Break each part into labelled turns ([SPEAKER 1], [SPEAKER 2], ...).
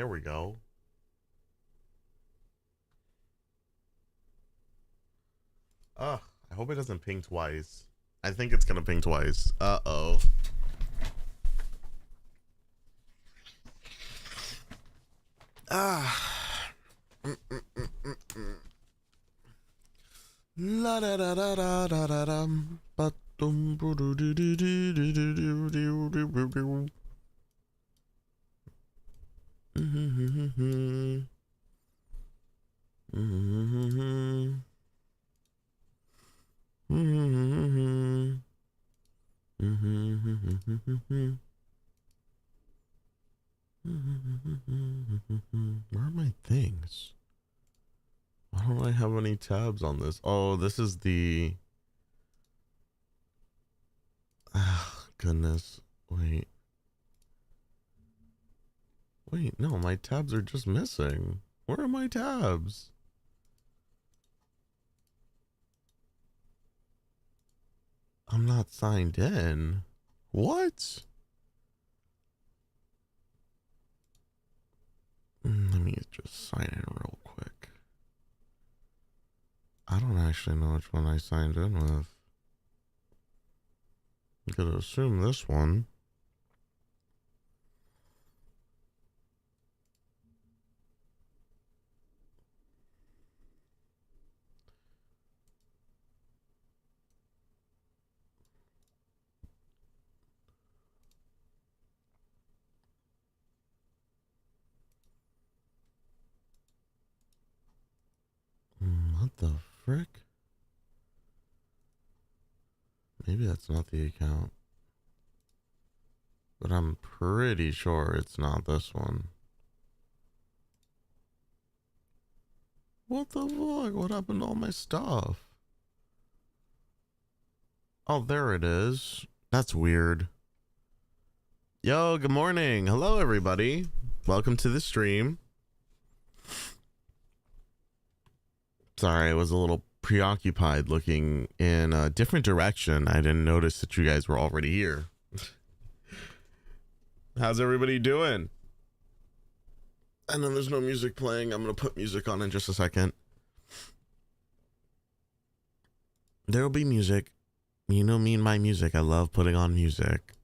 [SPEAKER 1] There we go. Ugh, I hope it doesn't ping twice. I think it's gonna ping twice. Uh-oh. Ah. La da da da da da da dum. Ba-dum, boo-doo-doo-doo-doo-doo-doo-doo-doo-doo. Mm-hmm. Mm-hmm. Mm-hmm. Mm-hmm. Where are my things? Why don't I have any tabs on this? Oh, this is the... Ah, goodness. Wait. Wait, no, my tabs are just missing. Where are my tabs? I'm not signed in. What? Let me just sign in real quick. I don't actually know which one I signed in with. I'm gonna assume this one. What the frick? Maybe that's not the account. But I'm pretty sure it's not this one. What the fuck? What happened to all my stuff? Oh, there it is. That's weird. Yo, good morning. Hello, everybody. Welcome to the stream. Sorry, I was a little preoccupied looking in a different direction. I didn't notice that you guys were already here. How's everybody doing? I know there's no music playing. I'm going to put music on in just a second. There will be music. You know me and my music. I love putting on music.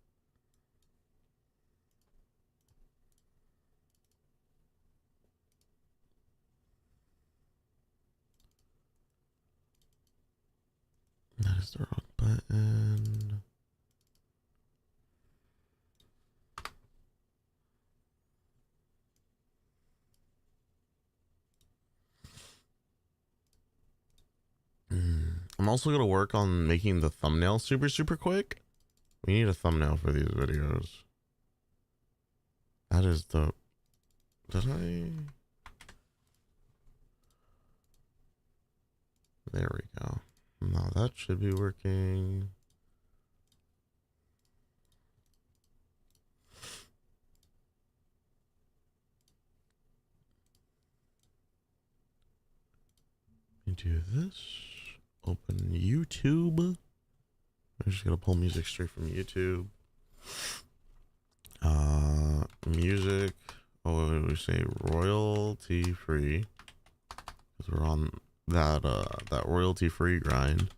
[SPEAKER 1] That is the wrong button. I'm also going to work on making the thumbnail super quick. We need a thumbnail for these videos. That is the... Did I... There we go. Now that should be working. Let me do this. Open YouTube. I'm just gonna pull music straight from YouTube. Music. Oh, what did we say? Royalty free. Because we're on that royalty free grind.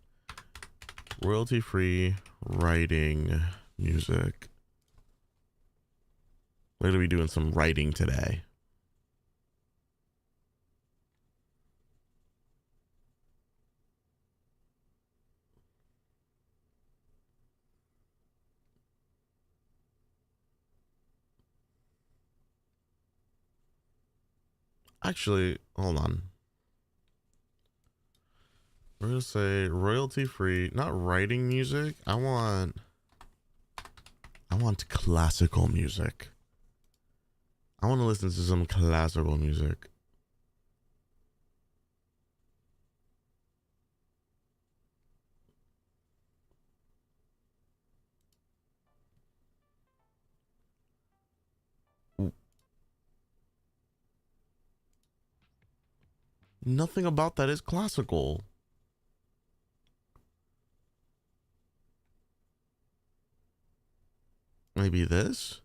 [SPEAKER 1] Royalty free writing music. We're gonna be doing some writing today. Actually, hold on. We're gonna say royalty free, not writing music. I want classical music. I want to listen to some classical music. Nothing about that is classical. Maybe this?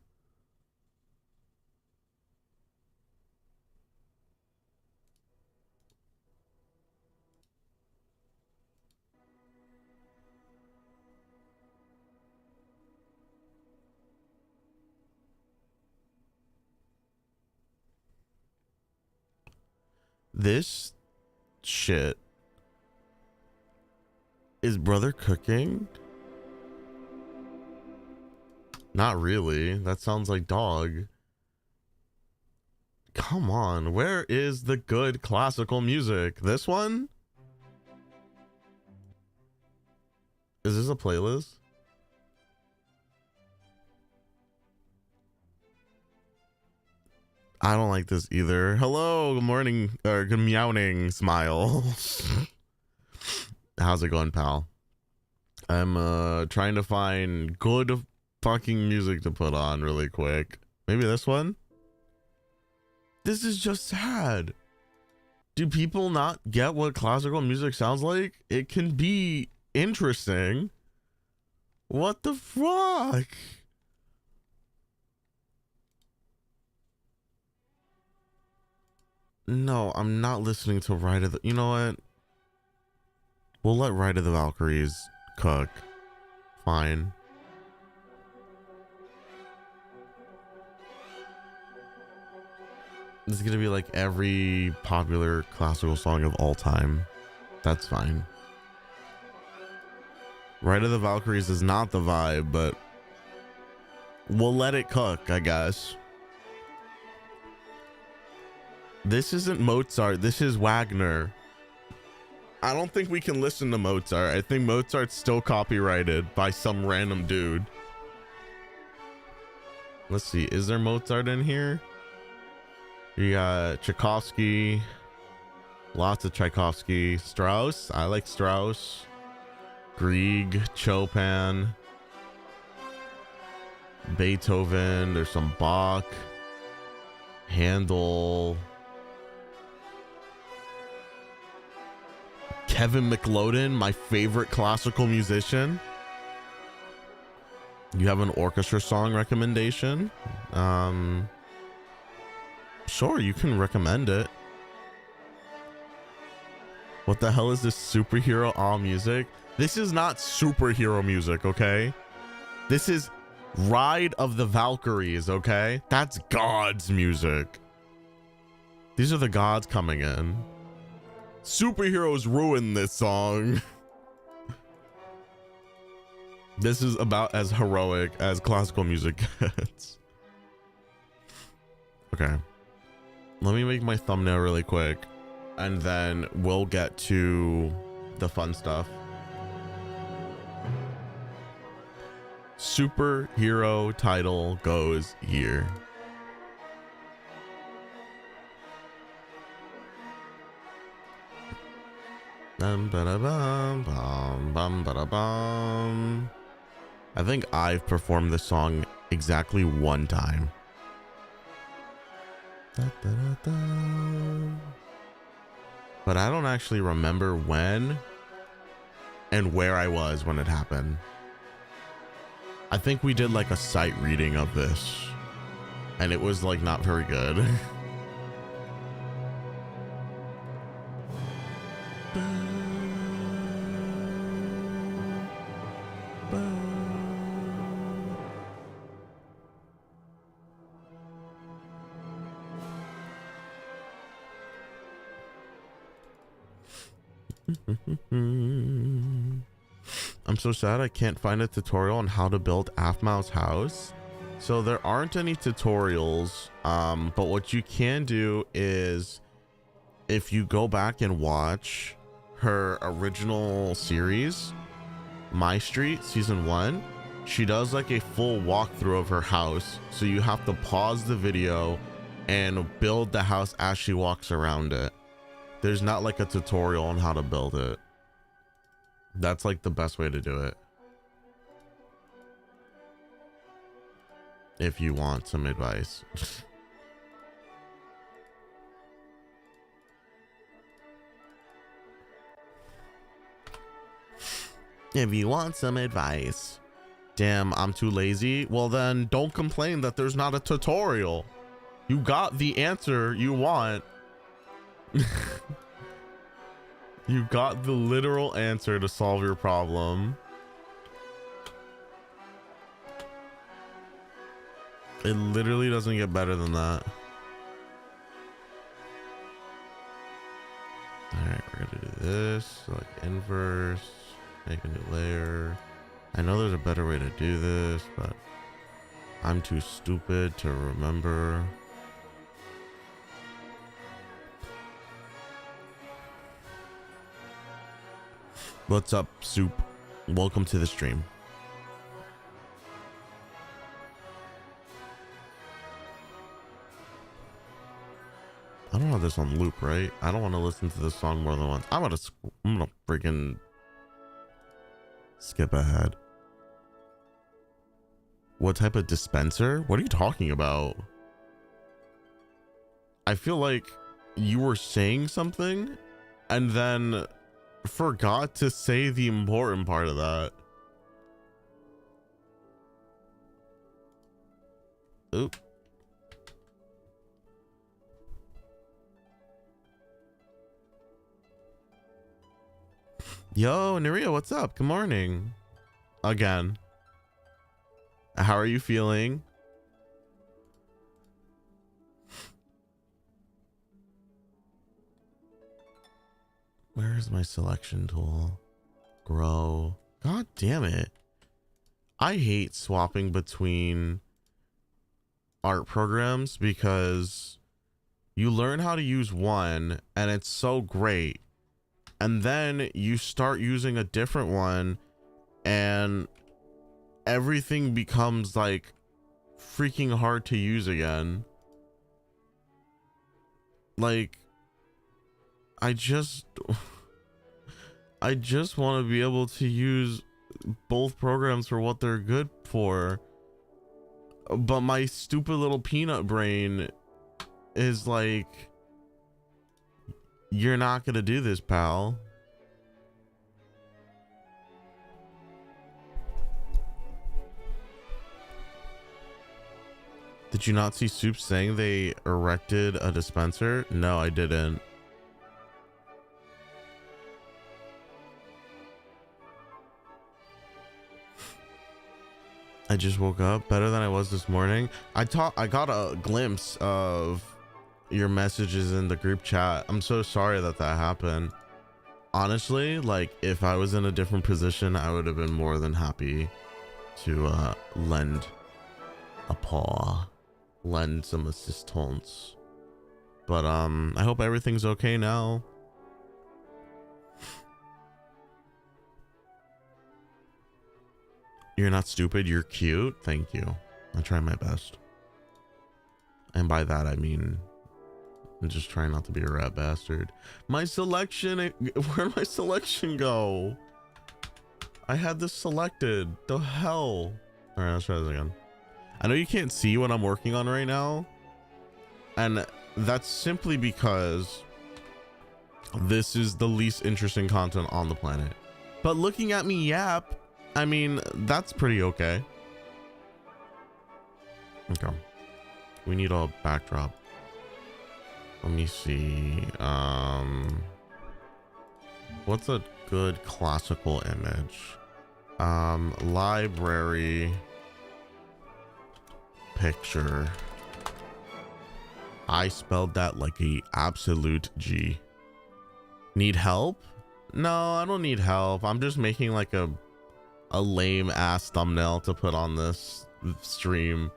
[SPEAKER 1] This shit. Is brother cooking? Not really. That sounds like dog. Come on. Where is the good classical music? This one? Is this a playlist? I don't like this either. Hello, good morning, or good meowing smile. How's it going, pal? I'm trying to find good fucking music to put on really quick. Maybe this one? This is just sad. Do people not get what classical music sounds like? It can be interesting. What the fuck? No, I'm not listening to Ride of the... You know what? We'll let Ride of the Valkyries cook. Fine. This is gonna be like every popular classical song of all time. That's fine. Ride of the Valkyries is not the vibe, but we'll let it cook, I guess. This isn't Mozart, this is Wagner. I don't think we can listen to Mozart. I think Mozart's still copyrighted by some random dude. Let's see, is there Mozart in here? You got Tchaikovsky, lots of Tchaikovsky. Strauss, I like Strauss. Grieg, Chopin, Beethoven, there's some Bach, Handel, Kevin McLoden, my favorite classical musician. You have an orchestra song recommendation? Sure, you can recommend it. What the hell is this superhero all music? This is not superhero music, okay? This is Ride of the Valkyries, okay? That's God's music. These are the gods coming in. Superheroes ruin this song. This is about as heroic as classical music gets. Okay. Let me make my thumbnail really quick, and then we'll get to the fun stuff. Superhero title goes here. Bum, ba-da-bum, bum, bum, ba-da-bum. I think I've performed this song exactly one time. Da, da, da, da. But I don't actually remember when and where I was when it happened. I think we did like a sight reading of this, and it was like not very good. I'm so sad I can't find a tutorial on how to build Aphmau's house. So there aren't any tutorials, but what you can do is if you go back and watch her original series, My Street season 1, she does like a full walkthrough of her house. So you have to pause the video and build the house as she walks around it. There's not like a tutorial on how to build it. That's like the best way to do it. If you want some advice. If you want some advice. Damn, I'm too lazy. Well then don't complain that there's not a tutorial. You got the answer you want. You got the literal answer to solve your problem. It literally doesn't get better than that. this, like inverse, make a new layer. I know there's a better way to do this, but I'm too stupid to remember. What's up, Soup? Welcome to the stream. I don't have this on loop, right? I don't want to listen to this song more than once. I'm gonna freaking skip ahead. What type of dispenser? What are you talking about? I feel like you were saying something and then forgot to say the important part of that. Oop. Yo, Nerea, what's up? Good morning. Again. How are you feeling? Where is my selection tool? Grow. God damn it. I hate swapping between art programs because you learn how to use one and it's so great. And then you start using a different one and everything becomes like freaking hard to use again. Like, I just want to be able to use both programs for what they're good for. But my stupid little peanut brain is like, you're not gonna do this, pal. Did you not see Soup saying they erected a dispenser? No, I didn't. I just woke up better than I was this morning. I got a glimpse of your messages in the group chat. I'm so sorry that happened. Honestly, like if I was in a different position, I would have been more than happy to lend a paw, lend some assistance. But I hope everything's okay now. You're not stupid, you're cute. Thank you. I try my best. And by that I mean I'm just trying not to be a rat bastard. My selection, where'd my selection go? I had this selected. The hell? All right, let's try this again. I know you can't see what I'm working on right now, and that's simply because this is the least interesting content on the planet. But looking at me yap, I mean, that's pretty okay. Okay. We need a backdrop. Let me see. What's a good classical image? Library picture. I spelled that like a absolute G. Need help? No, I don't need help. I'm just making like a lame ass thumbnail to put on this stream.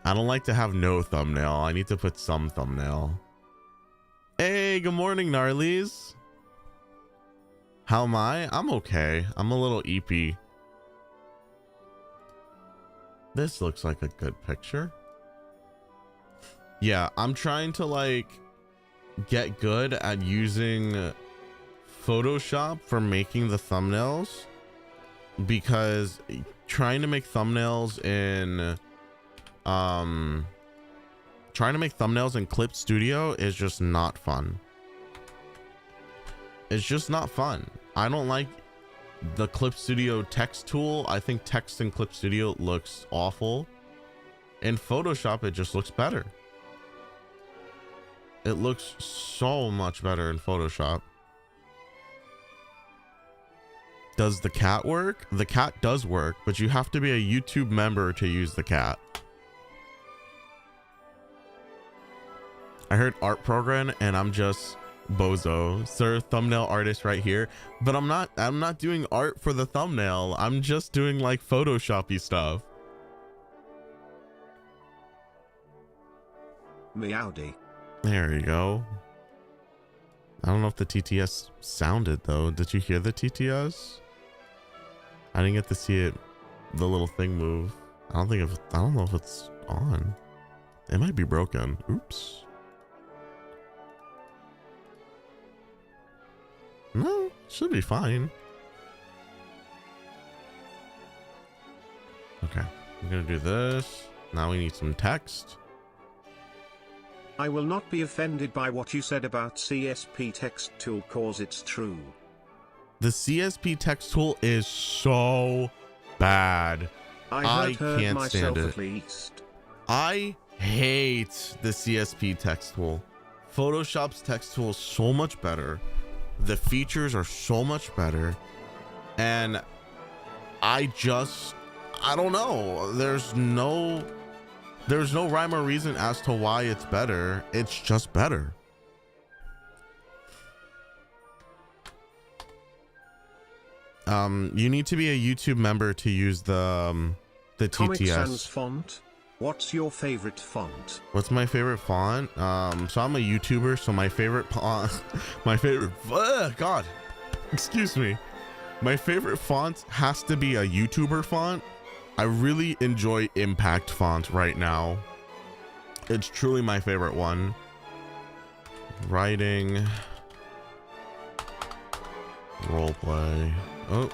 [SPEAKER 1] I don't like to have no thumbnail. I need to put some thumbnail. Hey, good morning, gnarlies. How am I? I'm okay. I'm a little eepy. This looks like a good picture. Yeah, I'm trying to like get good at using Photoshop for making the thumbnails, because trying to make thumbnails in Clip Studio is just not fun. It's just not fun. I don't like the Clip Studio text tool. I think text in Clip Studio looks awful. In Photoshop, it just looks better. It looks so much better in Photoshop. Does the cat work? The cat does work, but you have to be a YouTube member to use the cat. I heard art program and I'm just Bozo, sir, thumbnail artist right here. But I'm not doing art for the thumbnail. I'm just doing like Photoshoppy stuff.
[SPEAKER 2] Meowdy.
[SPEAKER 1] There you go. I don't know if the TTS sounded though. Did you hear the TTS? I didn't get to see it, the little thing move. I don't know if it's on. It might be broken. Oops. No, should be fine. Okay, I'm gonna do this. Now we need some text.
[SPEAKER 2] I will not be offended by what you said about CSP text tool cause it's true.
[SPEAKER 1] The CSP text tool is so bad. I can't stand it.
[SPEAKER 2] At least.
[SPEAKER 1] I hate the CSP text tool. Photoshop's text tool is so much better. The features are so much better. And I don't know. There's no rhyme or reason as to why it's better. It's just better. You need to be a YouTube member to use the
[SPEAKER 2] Comic
[SPEAKER 1] TTS.
[SPEAKER 2] Sans font. What's your favorite font?
[SPEAKER 1] What's my favorite font? So I'm a YouTuber, so my favorite font, God, excuse me. My favorite font has to be a YouTuber font. I really enjoy Impact font right now. It's truly my favorite one. Writing. Roleplay. Oh.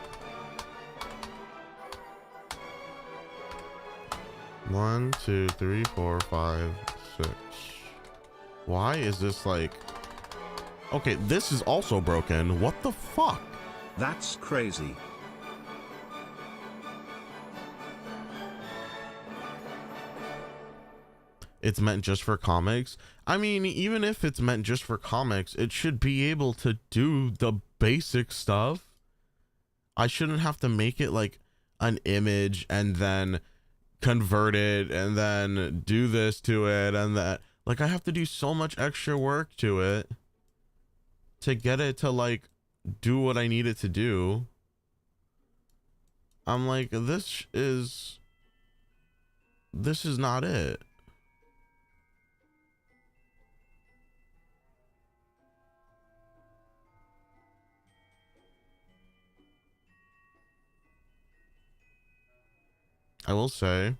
[SPEAKER 1] 1, 2, 3, 4, 5, 6. Why is this like... Okay, this is also broken. What the fuck?
[SPEAKER 2] That's crazy.
[SPEAKER 1] It's meant just for comics. I mean, even if it's meant just for comics, it should be able to do the basic stuff. I shouldn't have to make it like an image and then convert it and then do this to it and that. Like, I have to do so much extra work to it to get it to like do what I need it to do. I'm like, this is not it. I will say,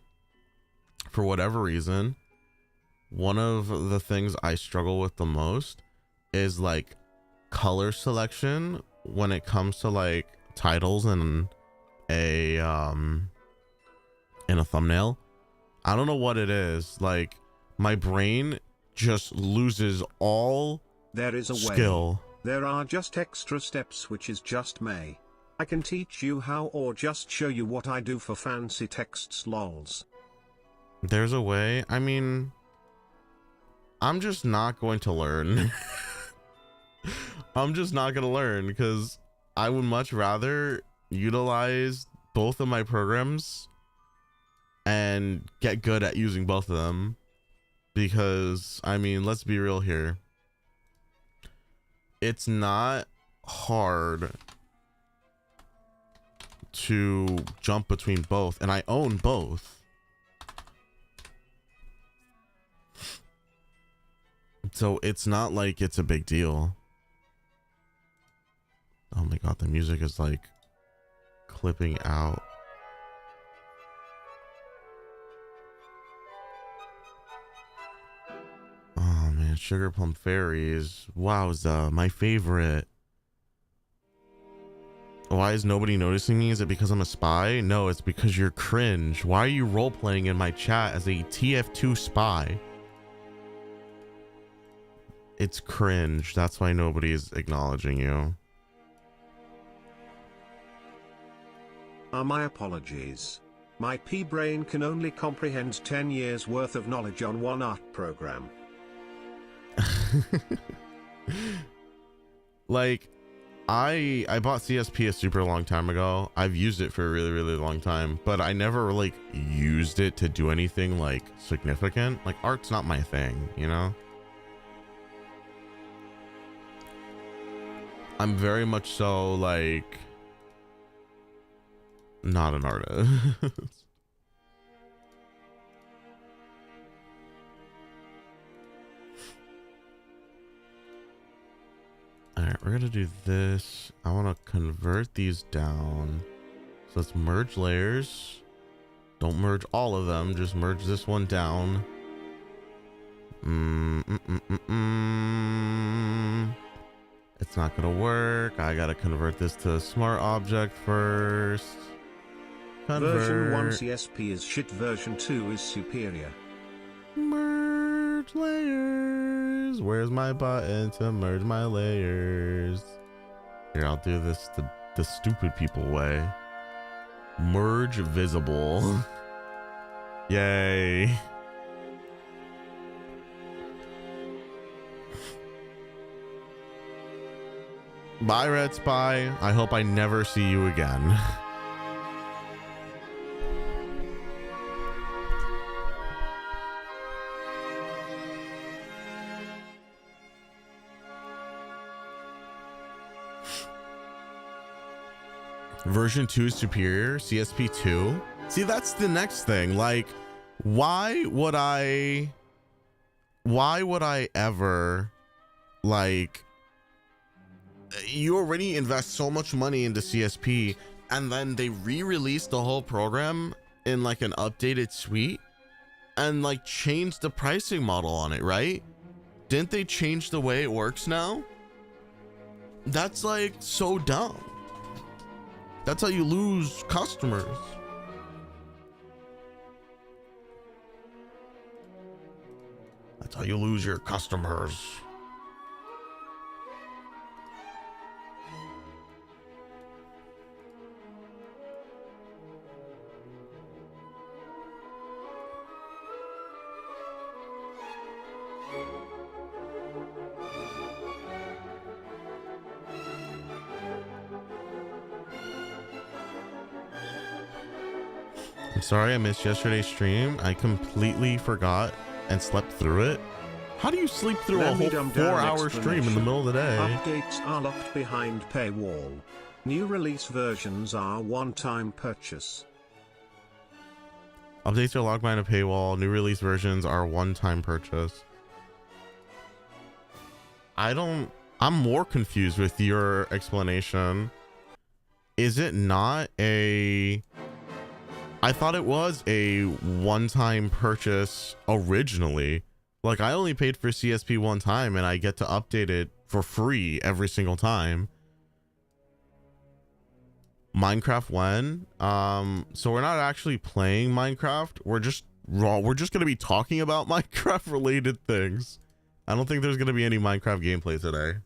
[SPEAKER 1] for whatever reason, one of the things I struggle with the most is like color selection when it comes to like titles in a thumbnail. I don't know what it is. Like, my brain just loses all
[SPEAKER 2] There is a
[SPEAKER 1] skill.
[SPEAKER 2] way. There are just extra steps, which is just May. I can teach you how or just show you what I do for fancy texts lols.
[SPEAKER 1] There's a way. I mean, I'm just not going to learn. I'm just not going to learn because I would much rather utilize both of my programs and get good at using both of them. Because, I mean, let's be real here. It's not hard to jump between both, and I own both. So it's not like it's a big deal. Oh my god, the music is like clipping out. Oh man, Sugar Plum Fairies. Wowza, my favorite. Why is nobody noticing me? Is it because I'm a spy? No, it's because you're cringe. Why are you role-playing in my chat as a TF2 spy? It's cringe. That's why nobody is acknowledging you.
[SPEAKER 2] My apologies. My P-brain can only comprehend 10 years worth of knowledge on one art program.
[SPEAKER 1] Like, I bought CSP a super long time ago. I've used it for a really, really long time, but I never like used it to do anything like significant. Like, art's not my thing, you know? I'm very much so like not an artist. All right, we're gonna do this. I want to convert these down. So let's merge layers. Don't merge all of them, just merge this one down. It's not gonna work. I gotta convert this to a smart object first. Convert.
[SPEAKER 2] Version 1 CSP is shit, version 2 is superior.
[SPEAKER 1] Merge layers. Where's my button to merge my layers? Here, I'll do this the stupid people way. Merge visible. Yay. Bye, Red Spy. I hope I never see you again. Version 2 is superior, CSP 2. See, that's the next thing. Like, why would I ever, like, you already invest so much money into CSP and then they re-release the whole program in like an updated suite and like change the pricing model on it, right? Didn't they change the way it works now? That's like so dumb. That's how you lose customers. That's how you lose your customers. I'm sorry I missed yesterday's stream. I completely forgot and slept through it. How do you sleep through a whole 4-hour stream in the middle of the day?
[SPEAKER 2] Updates are locked behind paywall. New release versions are one-time purchase.
[SPEAKER 1] Updates are locked behind a paywall. New release versions are one-time purchase. I'm more confused with your explanation. Is it not a... I thought it was a one-time purchase originally. Like, I only paid for CSP one time and I get to update it for free every single time. Minecraft when? So we're not actually playing Minecraft. We're just gonna be talking about Minecraft related things. I don't think there's gonna be any Minecraft gameplay today.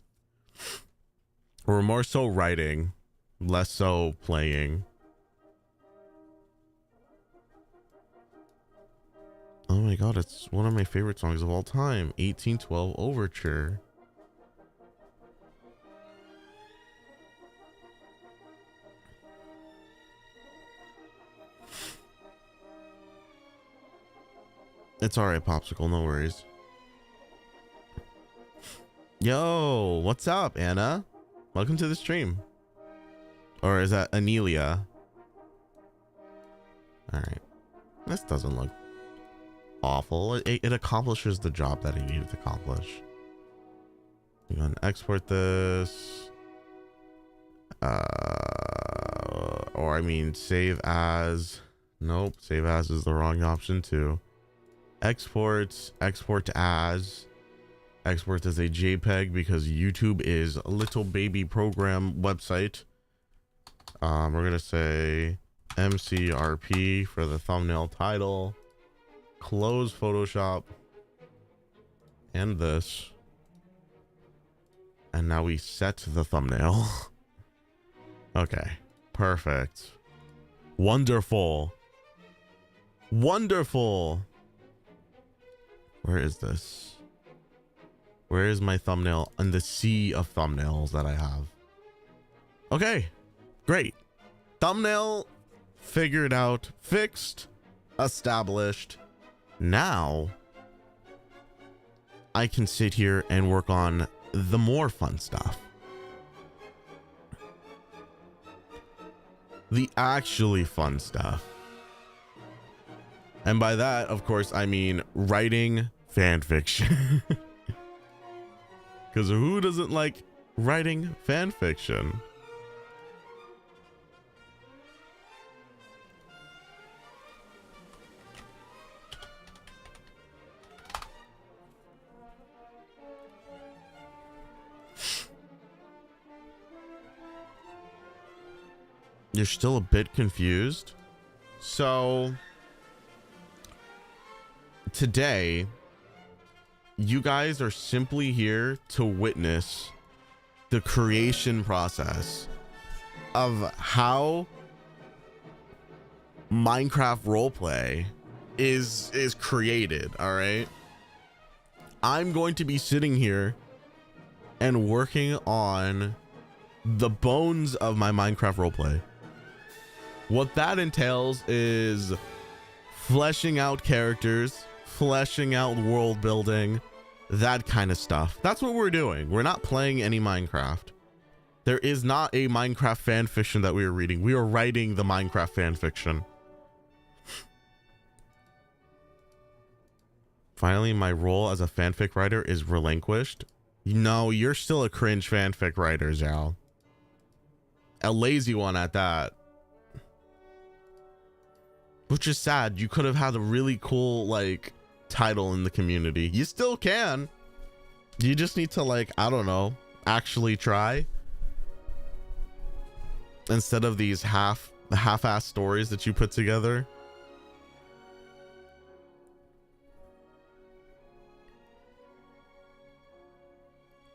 [SPEAKER 1] We're more so writing, less so playing. Oh my god, it's one of my favorite songs of all time, 1812 Overture. It's alright, Popsicle, no worries. Yo, what's up, Anna? Welcome to the stream. Or is that Anelia? Alright. This doesn't look awful. It accomplishes the job that it needed to accomplish. I'm gonna export this. Or I mean, save as. Nope, save as is the wrong option too. Exports, export as. Export as a JPEG because YouTube is a little baby program website. We're gonna say MCRP for the thumbnail title. Close Photoshop and this, and now we set the thumbnail. Okay, perfect, wonderful, wonderful. Where is this? Where is my thumbnail in the sea of thumbnails that I have? Okay, great. Thumbnail figured out, fixed, established. Now I can sit here and work on the more fun stuff. the actually fun stuff. And by that, of course, I mean writing fan fiction. Because who doesn't like writing fan fiction? You're still a bit confused. So today, you guys are simply here to witness the creation process of how Minecraft roleplay is created. All right, I'm going to be sitting here and working on the bones of my Minecraft roleplay. What that entails is fleshing out characters, fleshing out world building, that kind of stuff. That's what we're doing. We're not playing any Minecraft. There is not a Minecraft fan fiction that we are reading. We are writing the Minecraft fan fiction. Finally, my role as a fanfic writer is relinquished. No, you're still a cringe fanfic writer, Zhao. A lazy one at that. Which is sad. You could have had a really cool, like, title in the community. You still can. You just need to, like, I don't know, actually try. Instead of these half-ass stories that you put together.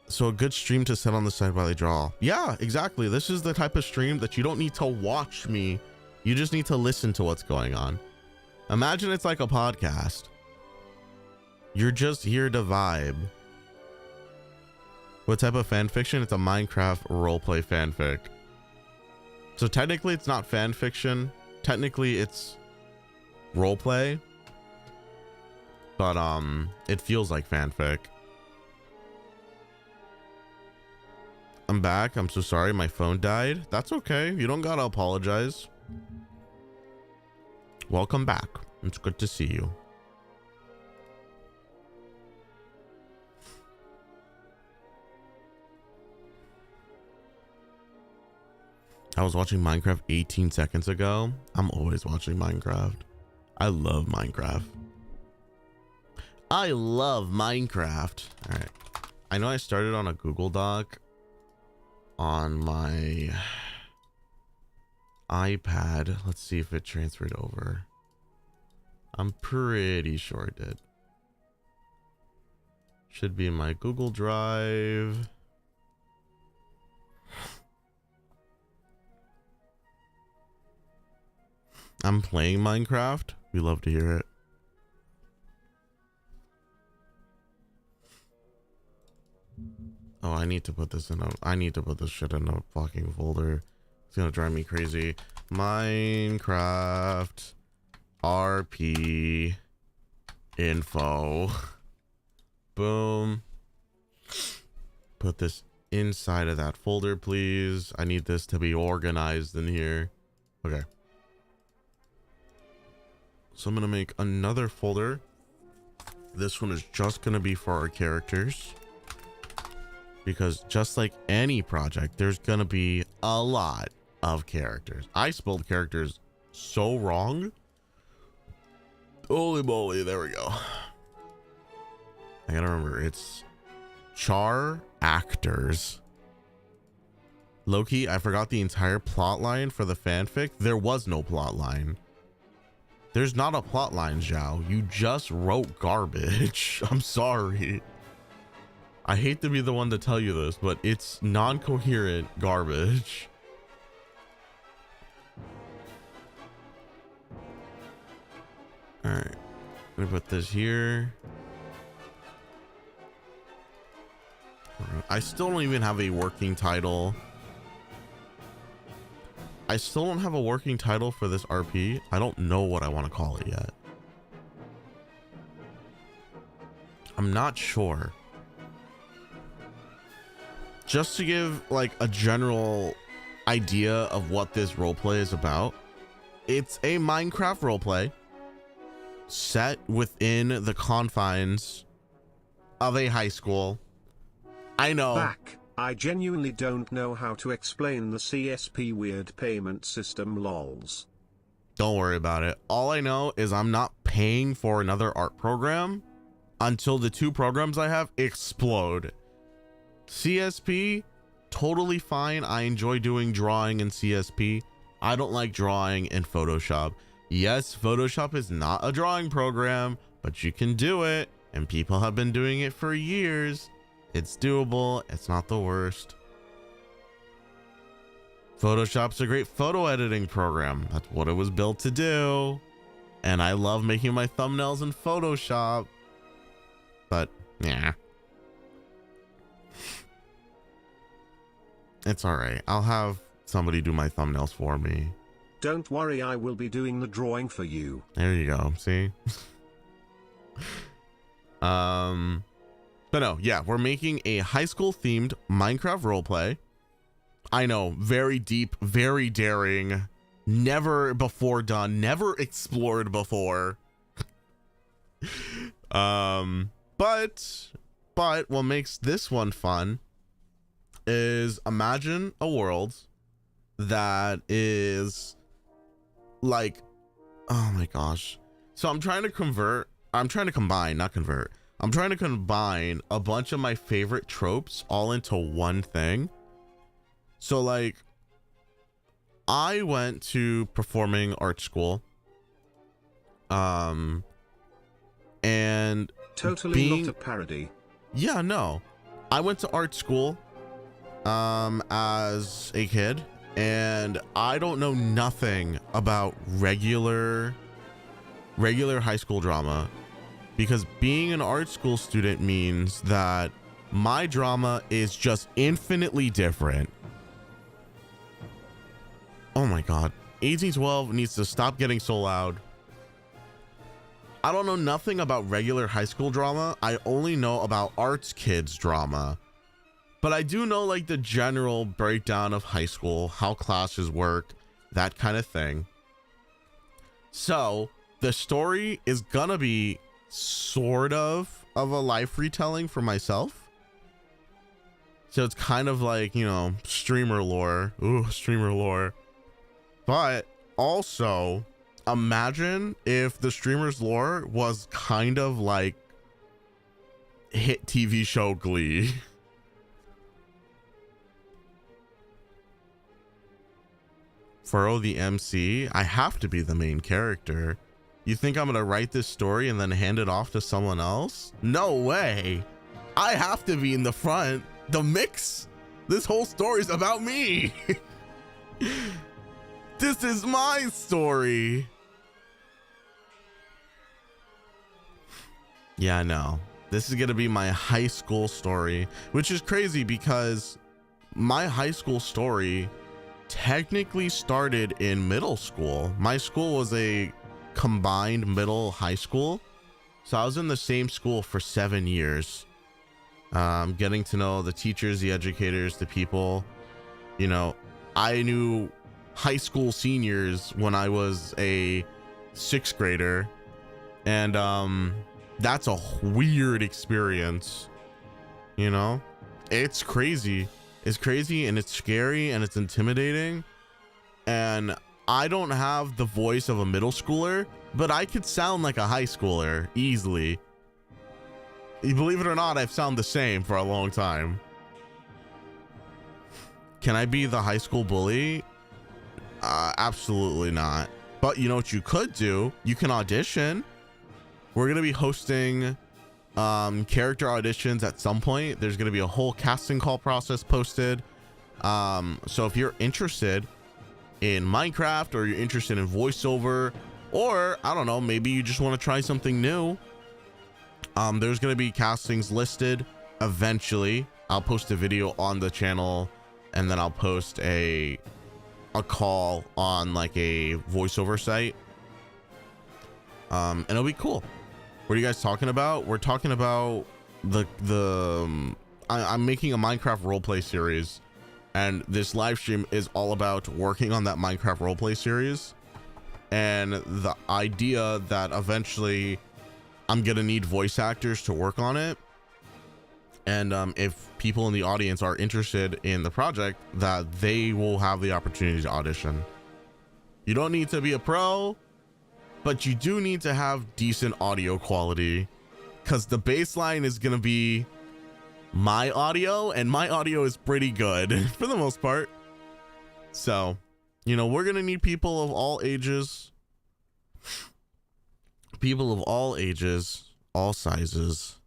[SPEAKER 1] So a good stream to sit on the side while I draw. Yeah, exactly. This is the type of stream that you don't need to watch me. You just need to listen to what's going on. Imagine it's like a podcast. You're just here to vibe. What type of fan fiction? It's a Minecraft roleplay fanfic. So technically it's not fan fiction. Technically it's roleplay. But it feels like fanfic. I'm back. I'm so sorry my phone died. That's okay. You don't gotta apologize. Welcome back. It's good to see you. I was watching Minecraft 18 seconds ago. I'm always watching Minecraft. I love Minecraft. I love Minecraft. All right. I know I started on a Google Doc on my iPad. Let's see if it transferred over. I'm pretty sure it did. Should be in my Google Drive. I'm playing Minecraft. We love to hear it. Oh, I need to put this in I need to put this shit in a fucking folder. It's gonna drive me crazy. Minecraft RP info. Boom. Put this inside of that folder, please. I need this to be organized in here. Okay. So I'm gonna make another folder. This one is just gonna be for our characters. Because just like any project, there's gonna be a lot of characters. I spelled characters so wrong. Holy moly, there we go. I gotta remember, it's char actors. Loki, I forgot the entire plot line for the fanfic. There was no plot line. There's not a plot line, Zhao. You just wrote garbage. I'm sorry. I hate to be the one to tell you this, but it's non-coherent garbage. All right, I'm gonna put this here. I still don't even have a working title. I still don't have a working title for this RP. I don't know what I want to call it yet. I'm not sure. Just to give like a general idea of what this roleplay is about, it's a Minecraft roleplay set within the confines of a high school. I know.
[SPEAKER 2] I genuinely don't know how to explain the CSP weird payment system lols.
[SPEAKER 1] Don't worry about it. All I know is I'm not paying for another art program until the 2 programs I have explode. CSP, totally fine. I enjoy doing drawing in CSP. I don't like drawing in Photoshop. Yes, Photoshop is not a drawing program, but you can do it, and people have been doing it for years. It's doable. It's not the worst. Photoshop's a great photo editing program. That's what it was built to do. And I love making my thumbnails in Photoshop. But, yeah. It's alright. I'll have somebody do my thumbnails for me.
[SPEAKER 2] Don't worry, I will be doing the drawing for you.
[SPEAKER 1] There you go. See? But no, yeah, we're making a high school themed Minecraft roleplay. I know, very deep, very daring, never before done, never explored before. But what makes this one fun is imagine a world that is like, oh my gosh. So I'm trying to combine a bunch of my favorite tropes all into one thing. So like, I went to performing arts school. And
[SPEAKER 2] totally not a parody.
[SPEAKER 1] Yeah, no. I went to art school as a kid, and I don't know nothing about regular high school drama, because being an art school student means that my drama is just infinitely different. Oh my god. 1812 needs to stop getting so loud. I don't know nothing about regular high school drama. I only know about arts kids drama. But I do know like the general breakdown of high school, how classes work, that kind of thing. So the story is gonna be sort of a life retelling for myself. So it's kind of like, you know, streamer lore. Ooh, streamer lore. But also, imagine if the streamer's lore was kind of like hit TV show Glee. Furrow the MC, I have to be the main character. You think I'm gonna write this story and then hand it off to someone else? No way. I have to be in the front. The mix. This whole story's about me. This is my story. Yeah, I know. This is gonna be my high school story, which is crazy because my high school story technically started in middle school. My school was a combined middle high school, so I was in the same school for 7 years, getting to know the teachers, the educators, the people. You know, I knew high school seniors when I was a 6th grader, and that's a weird experience. You know, it's crazy. It's crazy and it's scary and it's intimidating, and I don't have the voice of a middle schooler, but I could sound like a high schooler easily. Believe it or not, I've sounded the same for a long time. Can I be the high school bully? Absolutely not. But you know what you could do? You can audition. We're going to be hosting character auditions at some point. There's going to be a whole casting call process posted. So if you're interested in Minecraft, or you're interested in voiceover, or I don't know, maybe you just want to try something new, there's going to be castings listed eventually. I'll post a video on the channel, and then I'll post a call on like a voiceover site, and it'll be cool. What are you guys talking about? We're talking about I'm making a Minecraft roleplay series And this live stream is all about working on that Minecraft roleplay series, and the idea that eventually I'm gonna need voice actors to work on it. And if people in the audience are interested in the project, that they will have the opportunity to audition. You don't need to be a pro, but you do need to have decent audio quality, because the baseline is gonna be my audio, and my audio is pretty good for the most part. So, you know, we're gonna need people of all ages, all sizes,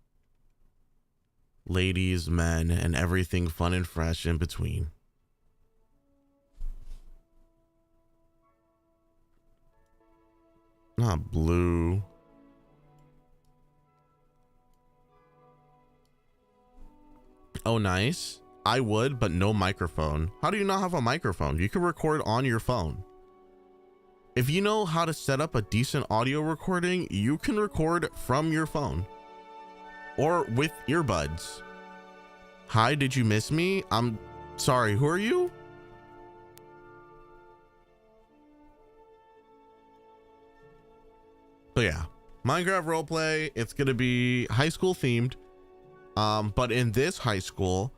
[SPEAKER 1] ladies, men, and everything fun and fresh in between. Not blue. Oh, nice. I would, but no microphone. How do you not have a microphone? You can record on your phone. If you know how to set up a decent audio recording, you can record from your phone or with earbuds. Hi, did you miss me? I'm sorry, who are you? But yeah, Minecraft roleplay, it's gonna be high school themed. But in this high school,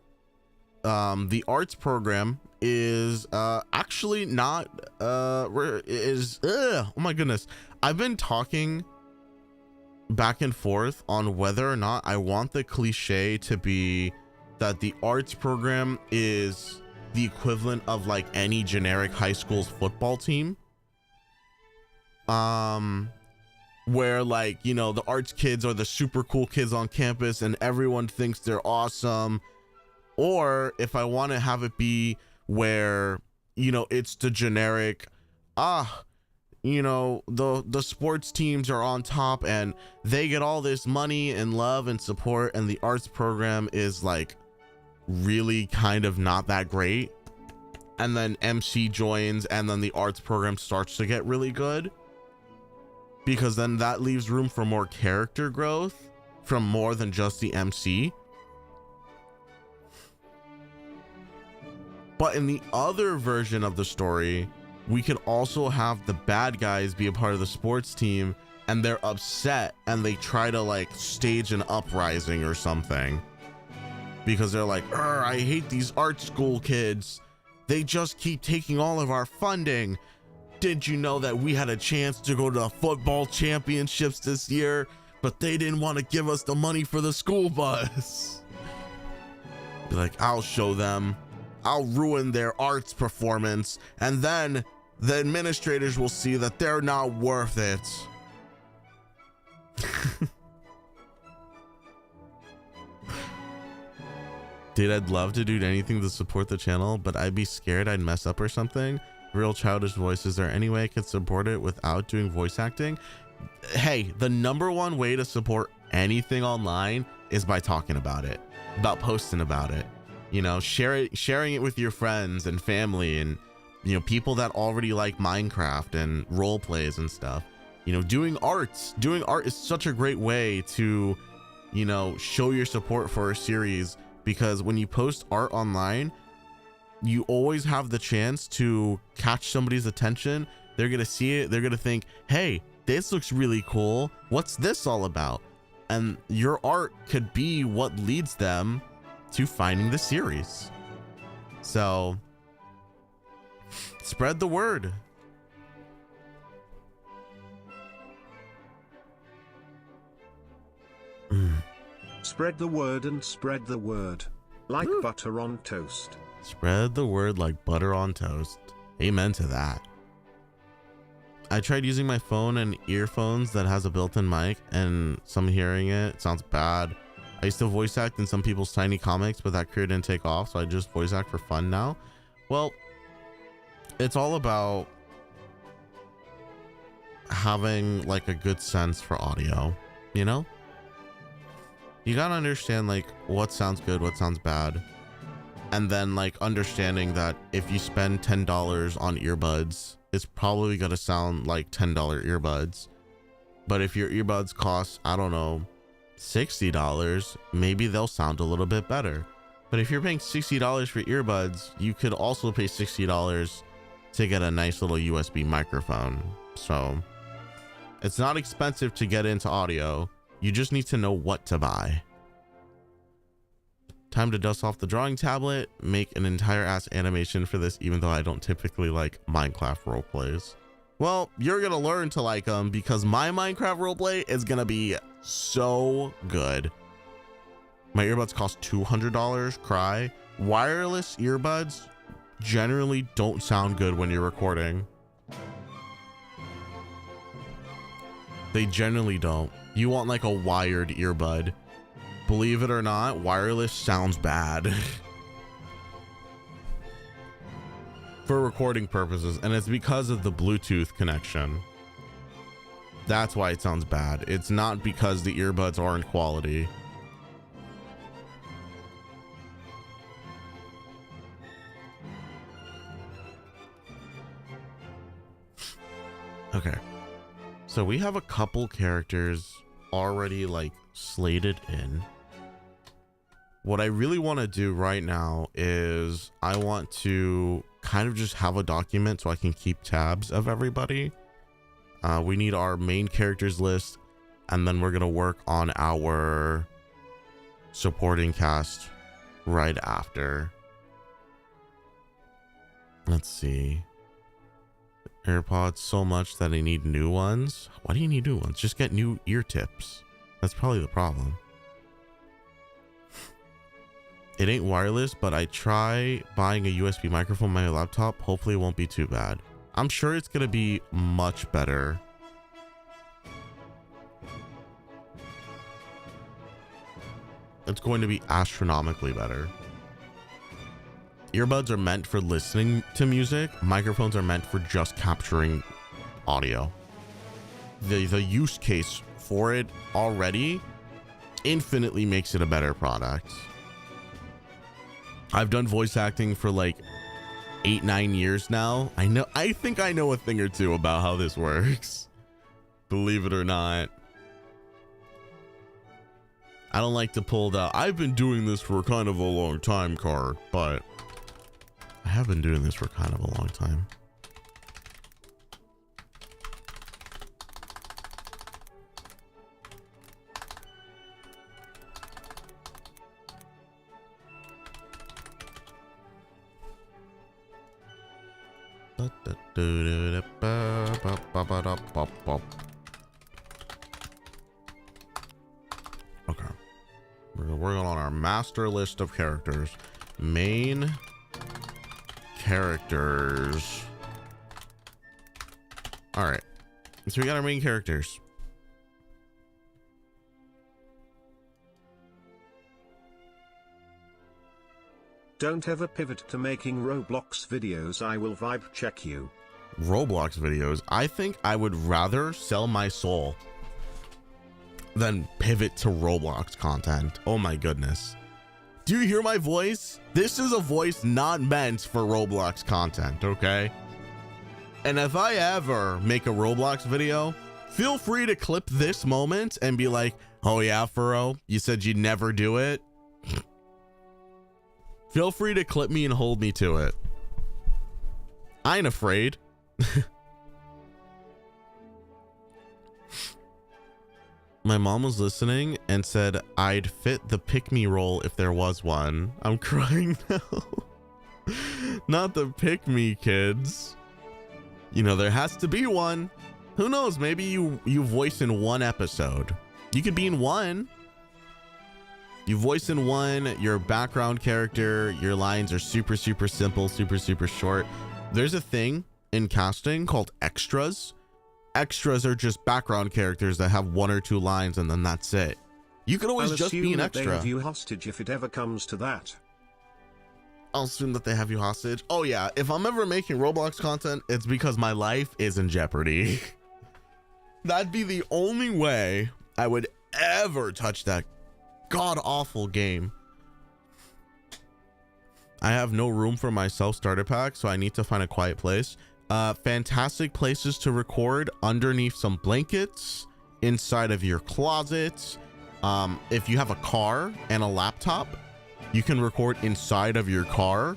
[SPEAKER 1] the arts program is actually not oh my goodness. I've been talking back and forth on whether or not I want the cliche to be that the arts program is the equivalent of like any generic high school's football team. Where, like, you know, the arts kids are the super cool kids on campus and everyone thinks they're awesome. Or if I want to have it be where, you know, it's the generic, you know, the sports teams are on top and they get all this money and love and support, and the arts program is like really kind of not that great. And then MC joins and then the arts program starts to get really good. Because then that leaves room for more character growth from more than just the MC. But in the other version of the story, we could also have the bad guys be a part of the sports team and they're upset and they try to like stage an uprising or something. Because they're like, I hate these art school kids. They just keep taking all of our funding. Did you know that we had a chance to go to the football championships this year, but they didn't want to give us the money for the school bus? Be like, I'll show them. I'll ruin their arts performance, and then the administrators will see that they're not worth it. Dude, I'd love to do anything to support the channel, but I'd be scared I'd mess up or something. Real childish voices. There any way I could support it without doing voice acting? Hey, the number one way to support anything online is by talking about it, about posting about it, you know, sharing it with your friends and family and, you know, people that already like Minecraft and role plays and stuff. You know, doing art is such a great way to, you know, show your support for a series, because when you post art online, you always have the chance to catch somebody's attention. They're gonna see it, they're gonna think, hey, this looks really cool, what's this all about? And your art could be what leads them to finding the series. So spread the word.
[SPEAKER 2] Spread the word and spread the word. Like butter on toast.
[SPEAKER 1] Spread the word like butter on toast. Amen to that. I tried using my phone and earphones that has a built-in mic, and some hearing it sounds bad. I used to voice act in some people's tiny comics, but that career didn't take off, so I just voice act for fun now. Well, it's all about having like a good sense for audio, you know? You gotta understand like what sounds good, what sounds bad. And then like understanding that if you spend $10 on earbuds, it's probably gonna sound like $10 earbuds. But if your earbuds cost, I don't know, $60, maybe they'll sound a little bit better. But if you're paying $60 for earbuds, you could also pay $60 to get a nice little USB microphone. So it's not expensive to get into audio. You just need to know what to buy. Time to dust off the drawing tablet, make an entire ass animation for this, even though I don't typically like Minecraft roleplays. Well, you're gonna learn to like them because my Minecraft roleplay is gonna be so good. My earbuds cost $200, cry. Wireless earbuds generally don't sound good when you're recording. They generally don't. You want like a wired earbud. Believe it or not, wireless sounds bad for recording purposes, and it's because of the Bluetooth connection. That's why it sounds bad. It's not because the earbuds aren't quality. Okay, so we have a couple characters already like slated in. What I really want to do right now is I want to kind of just have a document so I can keep tabs of everybody. We need our main characters list, and then we're going to work on our supporting cast right after. Let's see. AirPods so much that I need new ones. Why do you need new ones? Just get new ear tips. That's probably the problem. It ain't wireless, but I try buying a USB microphone on my laptop. Hopefully it won't be too bad. I'm sure it's going to be much better. It's going to be astronomically better. Earbuds are meant for listening to music. Microphones are meant for just capturing audio. The use case for it already infinitely makes it a better product. I've done voice acting for like 8-9 years now. I think I know a thing or two about how this works. Believe it or not. I don't like to pull the I've been doing this for kind of a long time card, but I have been doing this for kind of a long time. Okay, we're working on our master list of characters. Main characters. All right, so we got our main characters.
[SPEAKER 2] Don't ever pivot to making Roblox videos. I will vibe check you.
[SPEAKER 1] Roblox videos. I think I would rather sell my soul than pivot to Roblox content. Oh my goodness. Do you hear my voice? This is a voice not meant for Roblox content, okay? And if I ever make a Roblox video, feel free to clip this moment and be like, oh yeah, Furrow, you said you'd never do it. Feel free to clip me and hold me to it. I ain't afraid. My mom was listening and said I'd fit the pick-me role if there was one. I'm crying now. Not the pick-me kids. You know, there has to be one. Who knows? Maybe you voice in one episode. You could be in one. You voice in one, your background character, your lines are super simple, super short. There's a thing in casting called extras. Extras are just background characters that have 1 or 2 lines and then that's it. You could always just be an extra.
[SPEAKER 2] They have you hostage if it ever comes to that.
[SPEAKER 1] I'll assume that they have you hostage. Oh yeah, if I'm ever making Roblox content, it's because my life is in jeopardy. That'd be the only way I would ever touch that god-awful game. I have no room for my self-starter pack, so I need to find a quiet place. Fantastic places to record: underneath some blankets, inside of your closet. If you have a car and a laptop, You can record inside of your car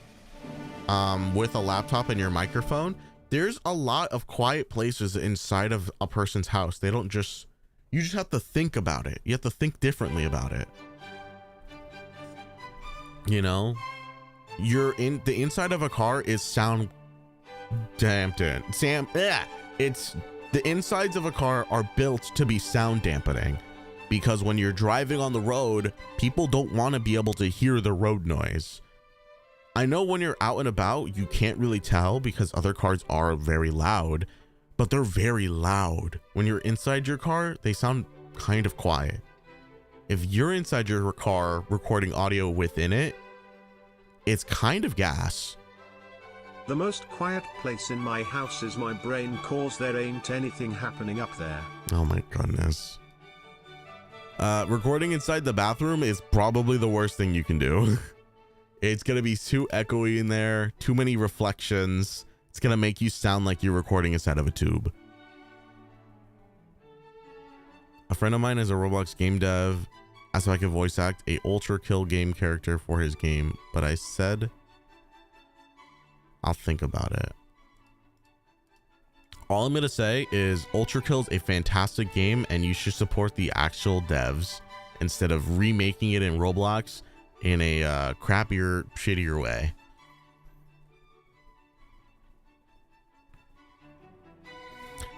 [SPEAKER 1] with a laptop and your microphone. There's a lot of quiet places inside of a person's house. They don't just, you just have to think about it. You have to think differently about it. You know, you're in the inside of a car is sound dampened. It's the insides of a car are built to be sound dampening, because when you're driving on the road, people don't want to be able to hear the road noise. I know when you're out and about, you can't really tell because other cars are very loud, but they're very loud. When you're inside your car, they sound kind of quiet. If you're inside your car recording audio within it, it's kind of gas.
[SPEAKER 2] The most quiet place in my house is my brain, cause there ain't anything happening up there.
[SPEAKER 1] Oh my goodness. Recording inside the bathroom is probably the worst thing you can do. It's gonna be too echoey in there, too many reflections. It's gonna make you sound like you're recording inside of a tube. A friend of mine is a Roblox game dev, asked if I could voice act a Ultra Kill game character for his game, but I said I'll think about it. All I'm gonna say is Ultra Kill is a fantastic game and you should support the actual devs instead of remaking it in Roblox in a crappier, shittier way.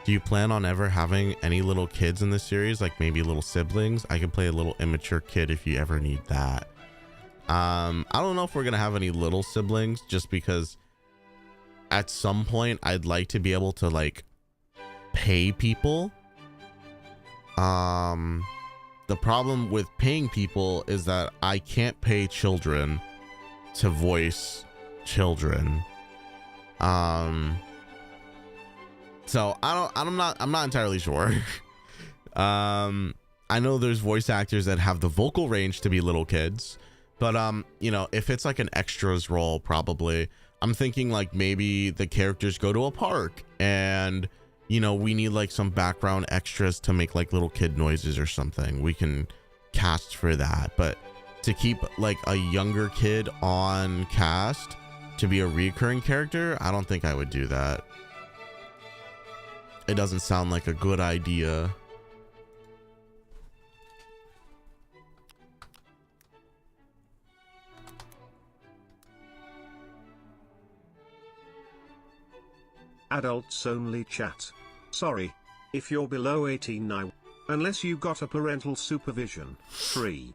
[SPEAKER 1] Do you plan on ever having any little kids in this series, like maybe little siblings? I can play a little immature kid if you ever need that. I don't know if we're gonna have any little siblings, just because at some point I'd like to be able to like pay people. The problem with paying people is that I can't pay children to voice children. So I'm not entirely sure. I know there's voice actors that have the vocal range to be little kids, but you know, if it's like an extras role, probably I'm thinking like maybe the characters go to a park and, you know, we need like some background extras to make like little kid noises or something. We can cast for that, but to keep like a younger kid on cast to be a recurring character, I don't think I would do that. It doesn't sound like a good idea.
[SPEAKER 2] Adults only chat. Sorry. If you're below 18 now. Unless you got a parental supervision. Free.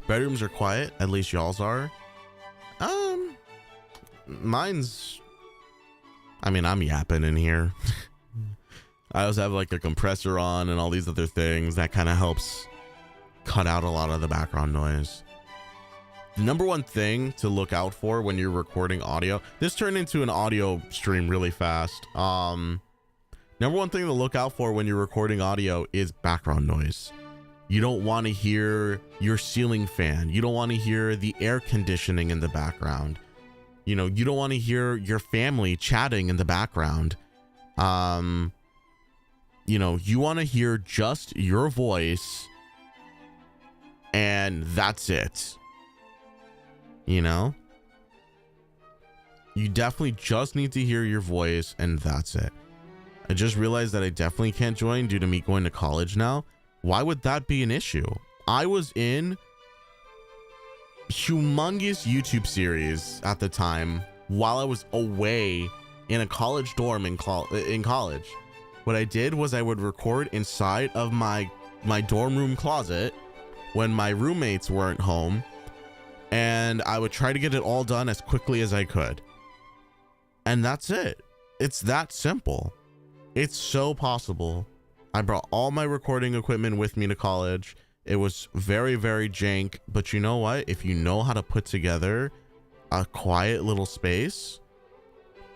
[SPEAKER 1] Bedrooms are quiet, at least y'all's are. Mine's, I mean, I'm yapping in here. I also have like a compressor on and all these other things that kind of helps cut out a lot of the background noise. The number one thing to look out for when you're recording audio, this turned into an audio stream really fast. Number one thing to look out for when you're recording audio is background noise. You don't want to hear your ceiling fan. You don't want to hear the air conditioning in the background. You know, you don't want to hear your family chatting in the background. You know, you want to hear just your voice and that's it. You know, you definitely just need to hear your voice and that's it. I just realized that I definitely can't join due to me going to college now. Why would that be an issue? I was in humongous YouTube series at the time while I was away in a college dorm in college. What I did was I would record inside of my dorm room closet when my roommates weren't home, and I would try to get it all done as quickly as I could. And that's it. It's that simple. It's so possible. I brought all my recording equipment with me to college. It was very, very jank, but you know what? If you know how to put together a quiet little space,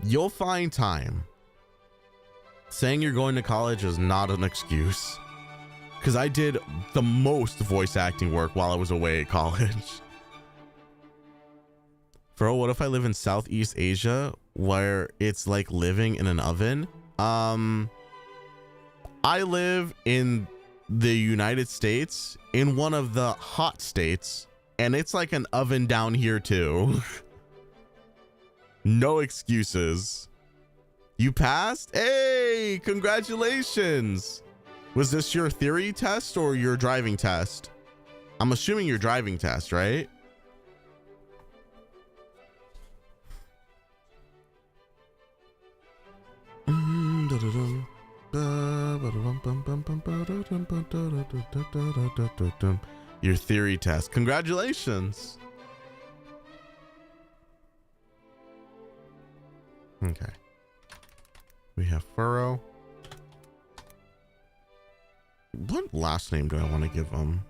[SPEAKER 1] you'll find time. Saying you're going to college is not an excuse, because I did the most voice acting work while I was away at college. Bro, what if I live in Southeast Asia where it's like living in an oven? I live in the United States in one of the hot states, and it's like an oven down here too. No excuses. You passed? Hey, congratulations. Was this your theory test or your driving test? I'm assuming your driving test, right? Your theory test. Congratulations. Okay. We have Furrow. What last name do I want to give him?